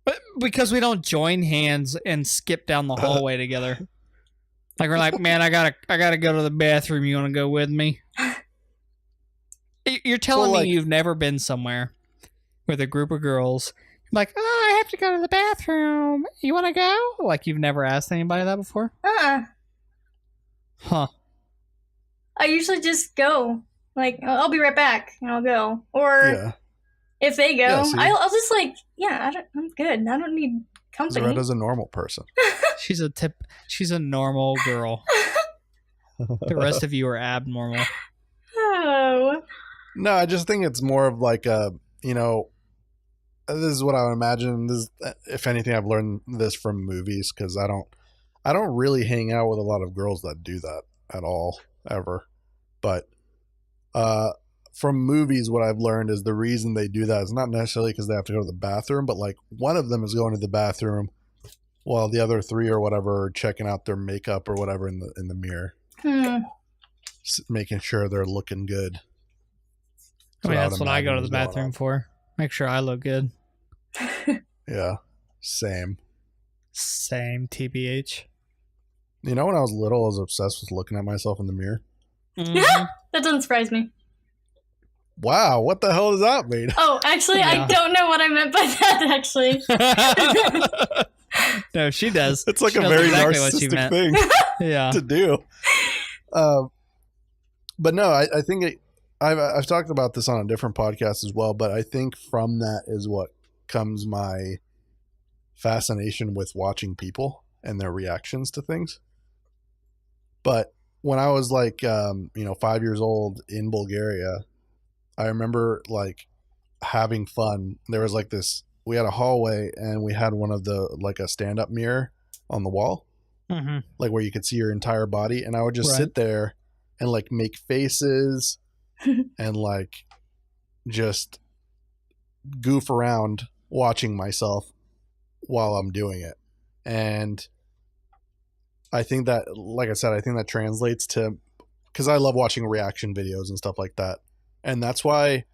[SPEAKER 2] But because we don't join hands and skip down the hallway together. Like we're like, man, I gotta go to the bathroom. You want to go with me? You're telling
[SPEAKER 1] Well,
[SPEAKER 2] me you've never been somewhere with a group of girls. Like, oh, I have to go to the bathroom. You want to go? Like you've never asked anybody that before? Huh?
[SPEAKER 4] I usually just go. Like, I'll be right back, and I'll go. Or
[SPEAKER 1] Yeah.
[SPEAKER 4] if they go,
[SPEAKER 1] Yeah, see?
[SPEAKER 4] I'll just like, yeah, I'm good. I don't need company.
[SPEAKER 1] Zarreta's a normal person.
[SPEAKER 2] She's a normal girl. The rest of you are abnormal.
[SPEAKER 4] Oh.
[SPEAKER 1] No, I just think it's more of like a, this is what I would imagine. This, if anything, I've learned this from movies because I don't really hang out with a lot of girls that do that at all ever. But from movies, what I've learned is the reason they do that is not necessarily because they have to go to the bathroom, but like one of them is going to the bathroom while the other three or whatever are checking out their makeup or whatever in the mirror, making sure they're looking good.
[SPEAKER 2] I mean,
[SPEAKER 1] would
[SPEAKER 2] that's what I go to
[SPEAKER 1] imagine
[SPEAKER 2] the
[SPEAKER 1] is going
[SPEAKER 2] bathroom
[SPEAKER 1] on.
[SPEAKER 2] for. Make sure I look good.
[SPEAKER 1] Yeah, same.
[SPEAKER 2] Same, TBH.
[SPEAKER 1] When I was little, I was obsessed with looking at myself in the mirror.
[SPEAKER 2] Mhm.
[SPEAKER 4] That doesn't surprise me.
[SPEAKER 1] Wow, what the hell does that mean?
[SPEAKER 4] Oh, actually,
[SPEAKER 2] Yeah.
[SPEAKER 4] I don't know what I meant by that, actually.
[SPEAKER 2] No, she does.
[SPEAKER 1] It's like
[SPEAKER 2] She
[SPEAKER 1] a
[SPEAKER 2] knows
[SPEAKER 1] very
[SPEAKER 2] exactly what she
[SPEAKER 1] narcissistic
[SPEAKER 2] meant.
[SPEAKER 1] thing
[SPEAKER 2] Yeah.
[SPEAKER 1] to do. But no, I think I've talked about this on a different podcast as well, but I think from that is what comes my fascination with watching people and their reactions to things. But when I was like, 5 years old in Bulgaria, I remember like having fun. There was like we had a hallway and we had one of like a stand-up mirror on the wall,
[SPEAKER 2] Mm-hmm.
[SPEAKER 1] like where you could see your entire body. And I would just
[SPEAKER 2] Right.
[SPEAKER 1] sit there and like make faces and like just goof around watching myself while I'm doing it. And I think that, like I said, I think that translates to, because I love watching reaction videos and stuff like that. And that's why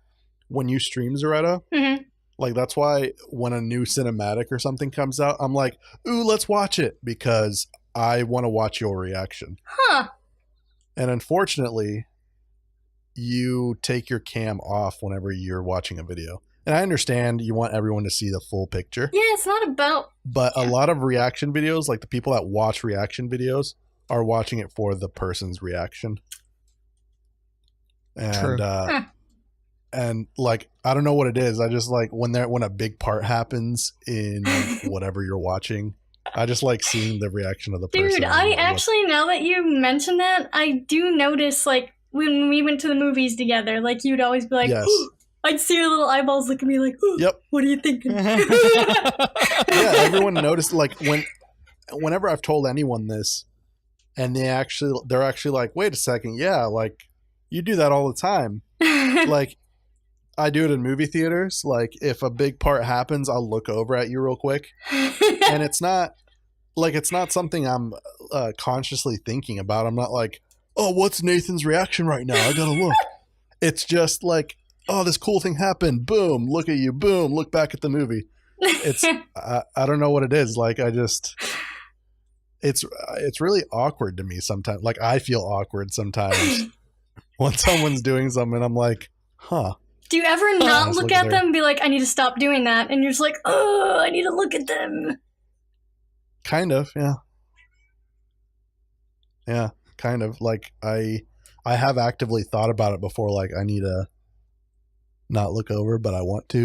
[SPEAKER 1] when you stream, Zarreta,
[SPEAKER 4] Mhm.
[SPEAKER 1] like that's why when a new cinematic or something comes out, I'm like, ooh, let's watch it because I want to watch your reaction.
[SPEAKER 4] Huh.
[SPEAKER 1] And unfortunately, you take your cam off whenever you're watching a video. And I understand you want everyone to see the full picture.
[SPEAKER 4] Yeah, it's not about.
[SPEAKER 1] But a lot of reaction videos, like the people that watch reaction videos, are watching it for the person's reaction. And
[SPEAKER 2] True.
[SPEAKER 1] and like I don't know what it is. I just like when a big part happens in whatever you're watching, I just like seeing the reaction of the person.
[SPEAKER 4] Dude, I actually, now that you mention that, I do notice, like, when we went to the movies together, like, you'd always be like,
[SPEAKER 1] Yes.
[SPEAKER 4] I'd see your little eyeballs look at me like,
[SPEAKER 1] Yep.
[SPEAKER 4] What are you thinking?
[SPEAKER 1] Yeah, everyone noticed like whenever I've told anyone this and they're actually like, wait a second, yeah, like you do that all the time. Like I do it in movie theaters. Like if a big part happens, I'll look over at you real quick. And it's not something I'm consciously thinking about. I'm not like, oh, what's Nathan's reaction right now? I gotta look. It's just like, oh, this cool thing happened. Boom, look at you. Boom, look back at the movie. It's I don't know what it is. Like it's really awkward to me sometimes. Like I feel awkward sometimes when someone's doing something. I'm like, huh.
[SPEAKER 4] Do you ever not
[SPEAKER 1] Let's
[SPEAKER 4] look
[SPEAKER 1] look
[SPEAKER 4] at
[SPEAKER 1] at
[SPEAKER 4] them and be like, I need to stop doing that? And you're just like, oh, I need to look at them.
[SPEAKER 1] Kind of, yeah. Yeah, kind of. Like I have actively thought about it before. Like I need to not look over, but I want to.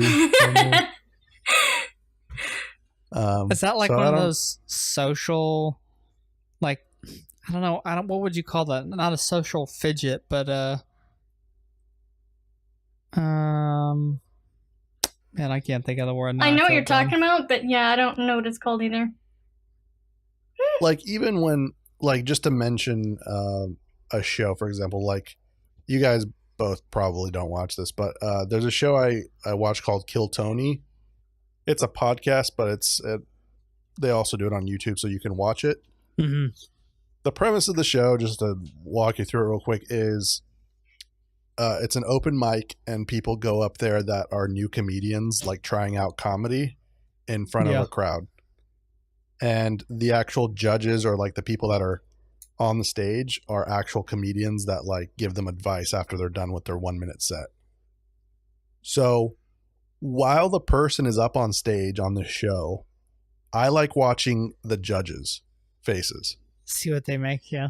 [SPEAKER 2] Is that like
[SPEAKER 1] so
[SPEAKER 2] one of those social, like, I don't know, what would you call that? Not a social fidget, but man, I can't think of the word.
[SPEAKER 4] I know what you're talking about, but yeah, I don't know what it's called either.
[SPEAKER 1] Like even when, like, just to mention a show, for example, like you guys both probably don't watch this, but there's a show I watch called Kill Tony. It's a podcast, but they also do it on YouTube, so you can watch it.
[SPEAKER 2] Mm-hmm.
[SPEAKER 1] The premise of the show, just to walk you through it real quick, is it's an open mic, and people go up there that are new comedians, like trying out comedy in front of a crowd. And the actual judges, or like the people that are on the stage, are actual comedians that like give them advice after they're done with their 1 minute set. So while the person is up on stage on the show, I like watching the judges' faces.
[SPEAKER 2] See what they make, yeah.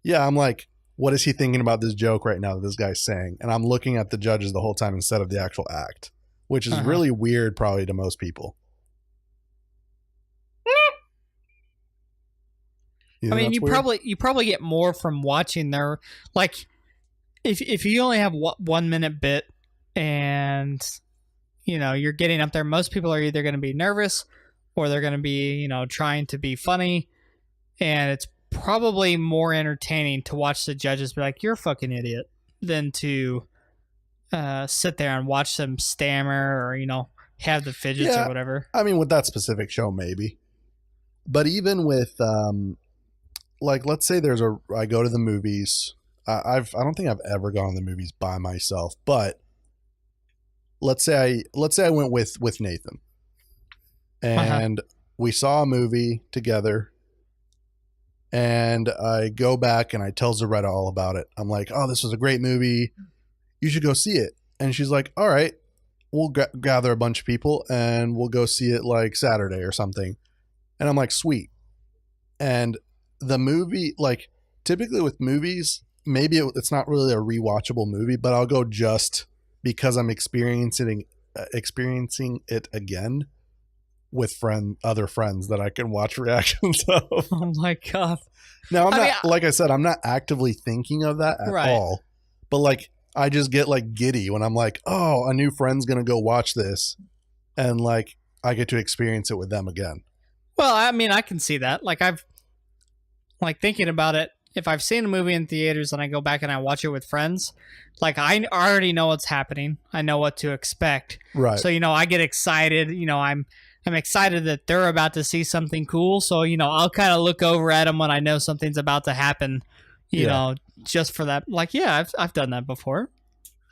[SPEAKER 1] Yeah, I'm like, what is he thinking about this joke right now that this guy's saying? And I'm looking at the judges the whole time instead of the actual act, which is really weird probably to most people.
[SPEAKER 2] I mean, you probably get more from watching their, like, if you only have 1 minute bit and, you know, you're getting up there, most people are either going to be nervous or they're going to be, you know, trying to be funny. And it's probably more entertaining to watch the judges be like, you're a fucking idiot, than to sit there and watch them stammer or, you know, have the fidgets or whatever.
[SPEAKER 1] I mean, with that specific show, maybe. But even with, like, let's say I go to the movies. I don't think I've ever gone to the movies by myself, but let's say I went with Nathan, and we saw a movie together, and I go back and I tell Zarreta all about it. I'm like, oh, this was a great movie. You should go see it. And she's like, all right, we'll gather a bunch of people and we'll go see it like Saturday or something. And I'm like, sweet. And the movie, like typically with movies, maybe it's not really a rewatchable movie, but I'll go just because I'm experiencing it again with other friends that I can watch reactions of.
[SPEAKER 2] Oh my God.
[SPEAKER 1] Now like I said, I'm not actively thinking of that at all, but like I just get like giddy when I'm like, oh, a new friend's going to go watch this, and like I get to experience it with them again.
[SPEAKER 2] Well, I mean, I can see that. Like I've like thinking about it, if I've seen a movie in theaters and I go back and I watch it with friends, like I already know what's happening. I know what to expect.
[SPEAKER 1] Right.
[SPEAKER 2] So, you know, I get excited, you know, I'm excited that they're about to see something cool. So, you know, I'll kind of look over at them when I know something's about to happen, you know, just for that. Like, yeah, I've done that before.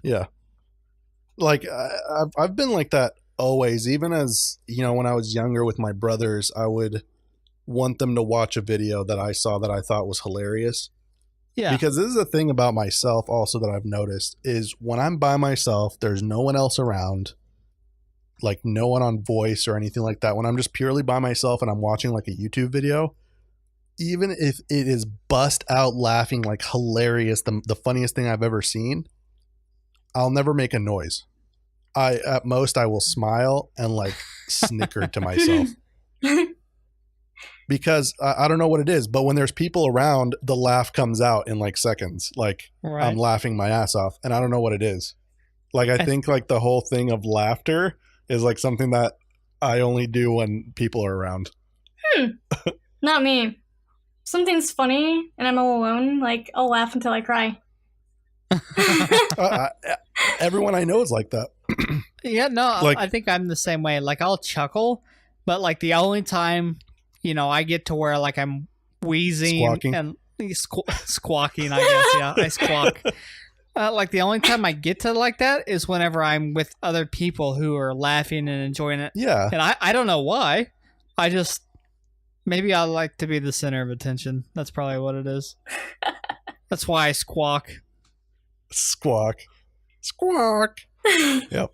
[SPEAKER 1] Yeah. like I've been like that always. Even as when I was younger with my brothers, I would want them to watch a video that I saw that I thought was hilarious.
[SPEAKER 2] Yeah.
[SPEAKER 1] Because this is a thing about myself also that I've noticed is when I'm by myself, there's no one else around, like no one on voice or anything like that. When I'm just purely by myself and I'm watching like a YouTube video, even if it is bust out laughing like hilarious, the funniest thing I've ever seen, I'll never make a noise. At most I will smile and like snicker to myself. Because I don't know what it is, but when there's people around, the laugh comes out in like seconds. Like
[SPEAKER 2] Right.
[SPEAKER 1] I'm laughing my ass off, and I don't know what it is. Like I think like the whole thing of laughter is like something that I only do when people are around.
[SPEAKER 4] Not me. Something's funny and I'm all alone, like I'll laugh until I cry.
[SPEAKER 1] Everyone I know is like that.
[SPEAKER 2] Yeah, no,
[SPEAKER 1] Like-
[SPEAKER 2] I think I'm the same way. Like I'll chuckle, but like the only time, I get to where like I'm wheezing
[SPEAKER 1] Squawking.
[SPEAKER 2] and squawking, I guess. Yeah, I squawk. Like the only time I get to like that is whenever I'm with other people who are laughing and enjoying it.
[SPEAKER 1] Yeah.
[SPEAKER 2] And I don't know why. I just, maybe I like to be the center of attention. That's probably what it is. That's why I squawk.
[SPEAKER 1] Squawk. Squawk. Yep.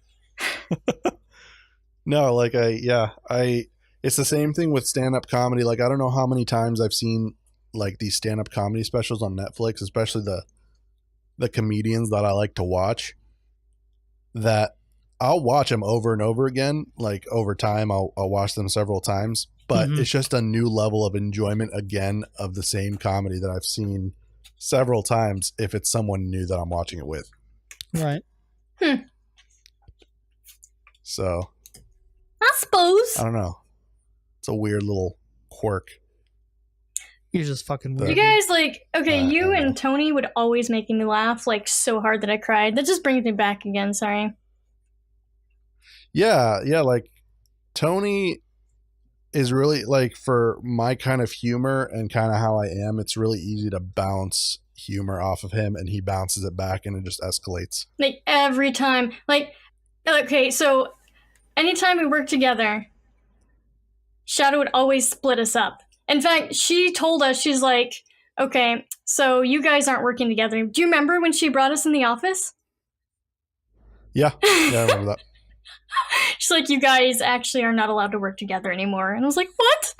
[SPEAKER 1] No, like it's the same thing with stand-up comedy. Like I don't know how many times I've seen like these stand-up comedy specials on Netflix, especially the comedians that I like to watch, that I'll watch them over and over again. Like over time, I'll watch them several times, but
[SPEAKER 2] Mhm.
[SPEAKER 1] it's just a new level of enjoyment again of the same comedy that I've seen several times if it's someone new that I'm watching it with.
[SPEAKER 2] Right.
[SPEAKER 1] So
[SPEAKER 4] I suppose.
[SPEAKER 1] I don't know. It's a weird little quirk.
[SPEAKER 2] You're just fucking
[SPEAKER 1] You
[SPEAKER 2] weird.
[SPEAKER 4] You guys okay,
[SPEAKER 1] I
[SPEAKER 4] you
[SPEAKER 1] don't know.
[SPEAKER 4] and Tony would always make me laugh like so hard that I cried. That just brings me back again, sorry.
[SPEAKER 1] Yeah, like Tony is really like for my kind of humor and kind of how I am, it's really easy to bounce humor off of him and he bounces it back and it just escalates.
[SPEAKER 4] Like every time. Like okay, so anytime we work together, Shadow would always split us up. In fact, she told us, she's like, okay, so you guys aren't working together. Do you remember when she brought us in the office?
[SPEAKER 1] Yeah, I remember that.
[SPEAKER 4] She's like, you guys actually are not allowed to work together anymore. And I was like, what?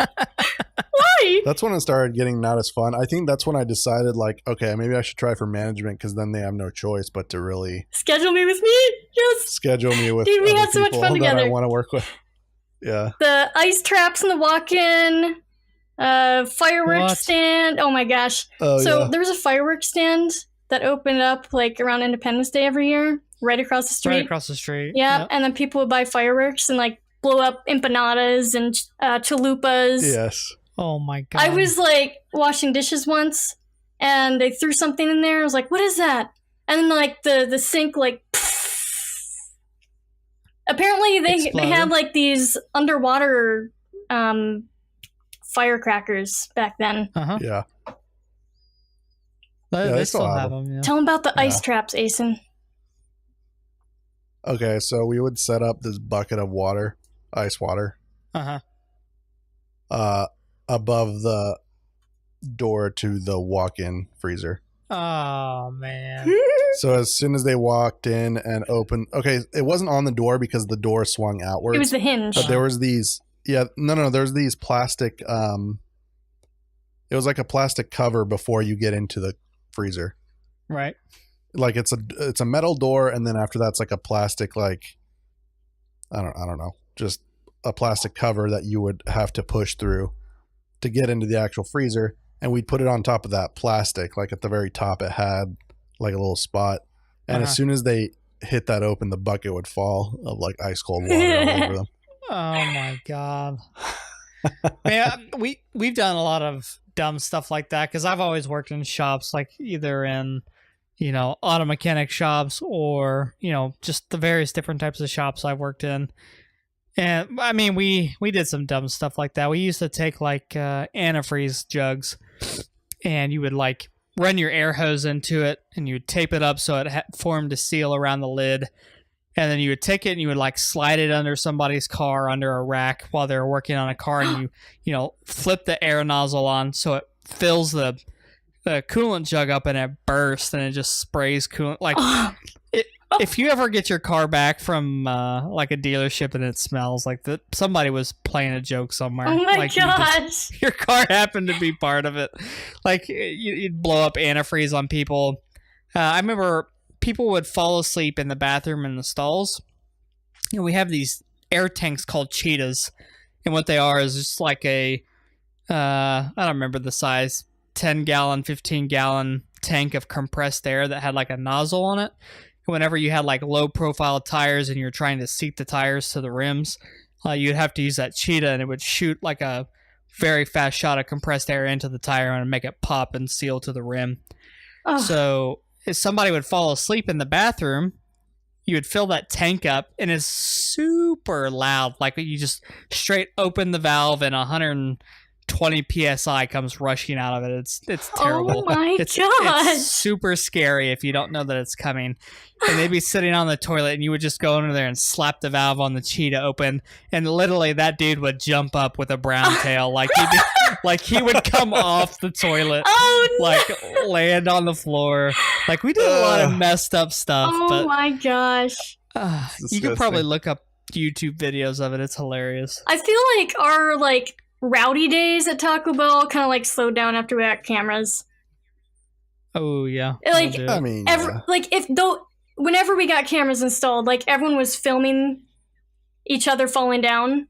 [SPEAKER 4] Why?
[SPEAKER 1] That's when it started getting not as fun. I think that's when I decided like, okay, maybe I should try for management because then they have no choice but to really
[SPEAKER 4] Schedule me with me? Yes.
[SPEAKER 1] schedule me with
[SPEAKER 4] Dude, we
[SPEAKER 1] other
[SPEAKER 4] had so much
[SPEAKER 1] people
[SPEAKER 4] fun
[SPEAKER 1] that I
[SPEAKER 4] together.
[SPEAKER 1] want to work with. Yeah.
[SPEAKER 4] The ice traps in the walk-in, fireworks
[SPEAKER 2] What?
[SPEAKER 4] stand. Oh my gosh.
[SPEAKER 1] Oh
[SPEAKER 4] So
[SPEAKER 1] yeah.
[SPEAKER 4] there was a fireworks stand that opened up like around Independence Day every year, right across the street.
[SPEAKER 2] Right across the street.
[SPEAKER 4] Yeah,
[SPEAKER 2] Yep.
[SPEAKER 4] and then people would buy fireworks and like blow up empanadas and chalupas.
[SPEAKER 1] Yes.
[SPEAKER 2] Oh my god.
[SPEAKER 4] I was like washing dishes once, and they threw something in there. I was like, "What is that?" And then like the sink like. Apparently they
[SPEAKER 2] Exploded.
[SPEAKER 4] had like these underwater firecrackers back then.
[SPEAKER 2] Uh-huh.
[SPEAKER 1] Yeah.
[SPEAKER 2] They,
[SPEAKER 1] Yeah,
[SPEAKER 2] they
[SPEAKER 1] they
[SPEAKER 2] still
[SPEAKER 1] still have
[SPEAKER 2] have them. Yeah.
[SPEAKER 4] Tell them about the
[SPEAKER 1] Yeah.
[SPEAKER 4] ice traps, Asen.
[SPEAKER 1] Okay, so we would set up this bucket of water, ice water,
[SPEAKER 2] Uh-huh.
[SPEAKER 1] above the door to the walk-in freezer.
[SPEAKER 2] Oh man.
[SPEAKER 1] So as soon as they walked in and opened, okay, it wasn't on the door because the door swung outwards.
[SPEAKER 4] It was the hinge.
[SPEAKER 1] But there was these, there's these plastic, it was like a plastic cover before you get into the freezer.
[SPEAKER 2] Right.
[SPEAKER 1] Like it's a metal door, and then after that's like a plastic, like I don't know, just a plastic cover that you would have to push through to get into the actual freezer. And we'd put it on top of that plastic, like at the very top it had like a little spot. And as soon as they hit that open, the bucket would fall of like ice cold water all over them.
[SPEAKER 2] Oh my god. Man, we've done a lot of dumb stuff like that because I've always worked in shops, like either in auto mechanic shops or just the various different types of shops I've worked in. And I mean, we did some dumb stuff like that. We used to take like antifreeze jugs, and you would like run your air hose into it, and you tape it up so it formed a seal around the lid. and then you would take it and you would like slide it under somebody's car under a rack while they were working on a car, and you flip the air nozzle on so it fills the coolant jug up and it bursts and it just sprays coolant. Like if you ever get your car back from like a dealership and it smells like somebody was playing a joke somewhere.
[SPEAKER 4] Oh my
[SPEAKER 2] like
[SPEAKER 4] gosh.
[SPEAKER 2] your car happened to be part of it. Like you'd blow up antifreeze on people. I remember people would fall asleep in the bathroom in the stalls. We have these air tanks called cheetahs, and what they are is just like I don't remember the size, 10-gallon, 15-gallon tank of compressed air that had like a nozzle on it. Whenever you had like low profile tires and you're trying to seat the tires to the rims, you'd have to use that cheetah, and it would shoot like a very fast shot of compressed air into the tire and make it pop and seal to the rim. Oh. So if somebody would fall asleep in the bathroom, you would fill that tank up, and it's super loud. Like you just straight open the valve and 120 psi comes rushing out of it. It's terrible.
[SPEAKER 4] Oh my
[SPEAKER 2] gosh. It's super scary if you don't know that it's coming. And they'd be sitting on the toilet, and you would just go under there and slap the valve on the cheetah open, and literally that dude would jump up with a brown tail, like he would come off the toilet, like land on the floor. Like we did a lot of messed up stuff.
[SPEAKER 4] Oh my gosh!
[SPEAKER 2] You could probably look up YouTube videos of it. It's hilarious.
[SPEAKER 4] I feel like our rowdy days at Taco Bell kind of slowed down after we got cameras.
[SPEAKER 2] Oh yeah.
[SPEAKER 1] I mean,
[SPEAKER 4] whenever we got cameras installed, everyone was filming each other falling down.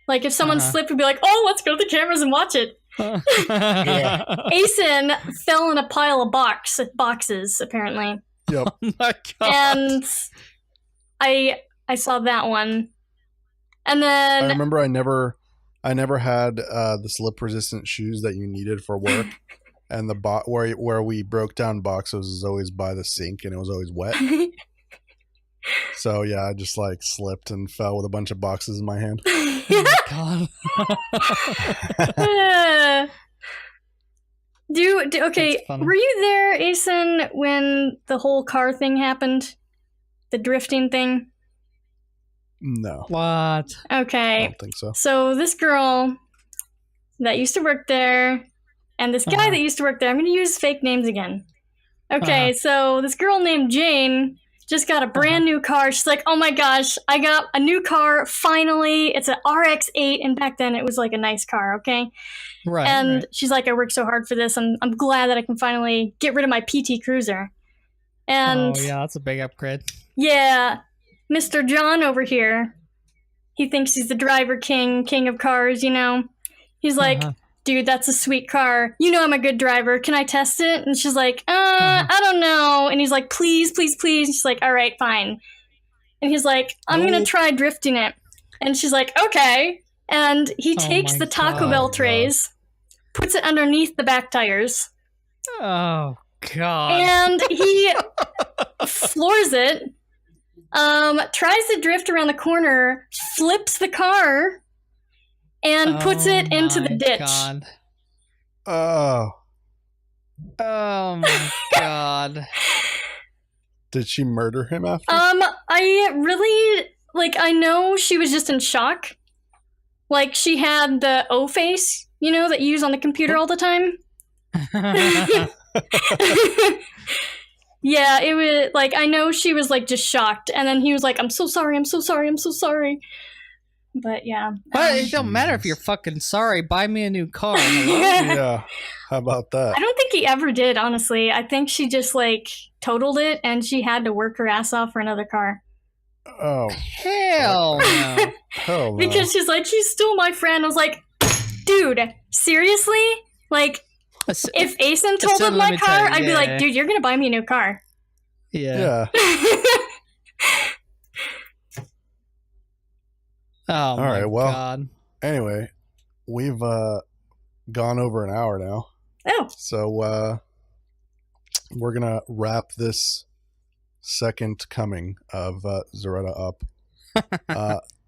[SPEAKER 4] Like if someone slipped, we'd be like, "Oh, let's go to the cameras and watch it."
[SPEAKER 2] Yeah.
[SPEAKER 4] Asen fell in a pile of boxes apparently.
[SPEAKER 1] Yep.
[SPEAKER 2] Oh my God.
[SPEAKER 4] And I saw that one, and then
[SPEAKER 1] I remember I never had the slip resistant shoes that you needed for work. And the where we broke down boxes was always by the sink, and it was always wet. So yeah, I just slipped and fell with a bunch of boxes in my hand.
[SPEAKER 2] Oh my God.
[SPEAKER 4] Okay, were you there, Asen, when the whole car thing happened? The drifting thing?
[SPEAKER 1] No.
[SPEAKER 2] What?
[SPEAKER 4] Okay.
[SPEAKER 1] I don't think so.
[SPEAKER 4] So this girl that used to work there, and this guy that used to work there, I'm going to use fake names again. Okay, so this girl named Jane just got a brand new car. She's like, "Oh my gosh, I got a new car, finally. It's an RX-8, and back then it was a nice car, okay?"
[SPEAKER 2] Right.
[SPEAKER 4] And she's like, "I worked so hard for this. I'm glad that I can finally get rid of my PT Cruiser." And
[SPEAKER 2] oh yeah, that's a big upgrade.
[SPEAKER 4] Yeah, Mr. John over here, he thinks he's the driver king of cars, He's like, "Dude, that's a sweet car. I'm a good driver. Can I test it?" And she's like, I don't know. And he's like, "Please, please, please." And she's like, "All right, fine." And he's like, "I'm going to try drifting it." And she's like, "Okay." And he takes the Taco Bell trays, puts it underneath the back tires.
[SPEAKER 2] Oh, God.
[SPEAKER 4] And he floors it, tries to drift around the corner, flips the car, and puts it into the ditch.
[SPEAKER 2] God.
[SPEAKER 1] Oh
[SPEAKER 2] my God.
[SPEAKER 1] Did she murder him after?
[SPEAKER 4] I really, I know she was just in shock. She had the O face, that you use on the computer all the time. Yeah, it was, I know she was, just shocked. And then he was like, "I'm so sorry, I'm so sorry, I'm so sorry." But, yeah.
[SPEAKER 2] Well, it don't matter if you're fucking sorry. Buy me a new car.
[SPEAKER 1] Yeah. How about that?
[SPEAKER 4] I don't think he ever did, honestly. I think she just, totaled it, and she had to work her ass off for another car.
[SPEAKER 1] Oh.
[SPEAKER 2] Hell no.
[SPEAKER 1] Hell no.
[SPEAKER 4] Because she's like, "He's still my friend." I was like, dude, seriously? If Asen totaled my car, I'd be like, "Dude, you're going to buy me a new car."
[SPEAKER 2] Yeah. Oh,
[SPEAKER 1] all right, well,
[SPEAKER 2] God.
[SPEAKER 1] Anyway, we've gone over an hour now.
[SPEAKER 4] Oh.
[SPEAKER 1] So we're going to wrap this second coming of Zarreta up.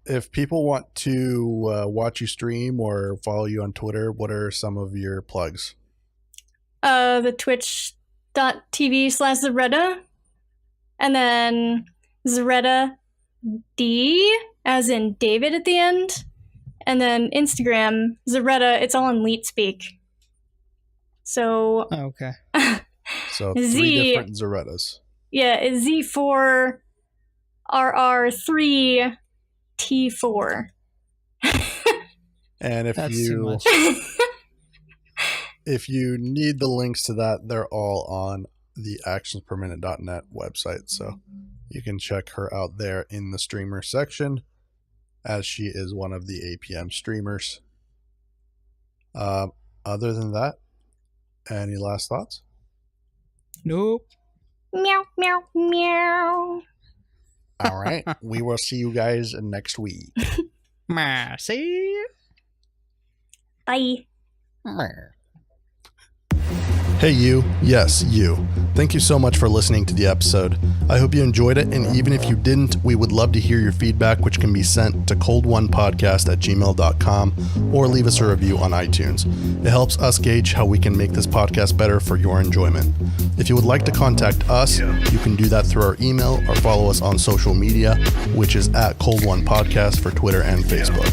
[SPEAKER 1] If people want to watch you stream or follow you on Twitter, what are some of your plugs?
[SPEAKER 4] The twitch.tv/Zarreta. And then Zarreta D as in David at the end. And then Instagram, Zarreta, it's all in Leet speak. So
[SPEAKER 2] Okay.
[SPEAKER 1] So 3
[SPEAKER 4] Z-
[SPEAKER 1] different Zarretas.
[SPEAKER 4] yeah, it's Z4 RR3 T4.
[SPEAKER 1] And if
[SPEAKER 2] That's too
[SPEAKER 1] you
[SPEAKER 2] much.
[SPEAKER 1] if you need the links to that, they're all on the actionsperminute.net website. So you can check her out there in the streamer section, as she is one of the APM streamers. Other than that, any last thoughts?
[SPEAKER 2] Nope.
[SPEAKER 4] Meow, meow, meow.
[SPEAKER 1] All right. We will see you guys next week.
[SPEAKER 2] Mercy.
[SPEAKER 4] Bye.
[SPEAKER 1] Hey, you. Yes, you. Thank you so much for listening to the episode. I hope you enjoyed it, and even if you didn't, we would love to hear your feedback, which can be sent to cold1podcast@gmail.com or leave us a review on iTunes. It helps us gauge how we can make this podcast better for your enjoyment. If you would like to contact us, you can do that through our email or follow us on social media, which is at Cold1Podcast for Twitter and Facebook.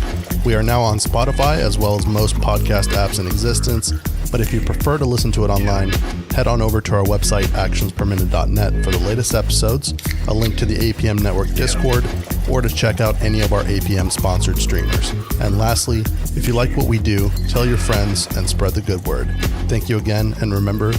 [SPEAKER 1] We are now on Spotify as well as most podcast apps in existence, but if you prefer to listen to it online, head on over to our website, actionsperminute.net, for the latest episodes, a link to the APM Network Discord, or to check out any of our APM sponsored streamers. And lastly, if you like what we do, tell your friends and spread the good word. Thank you again, and remember,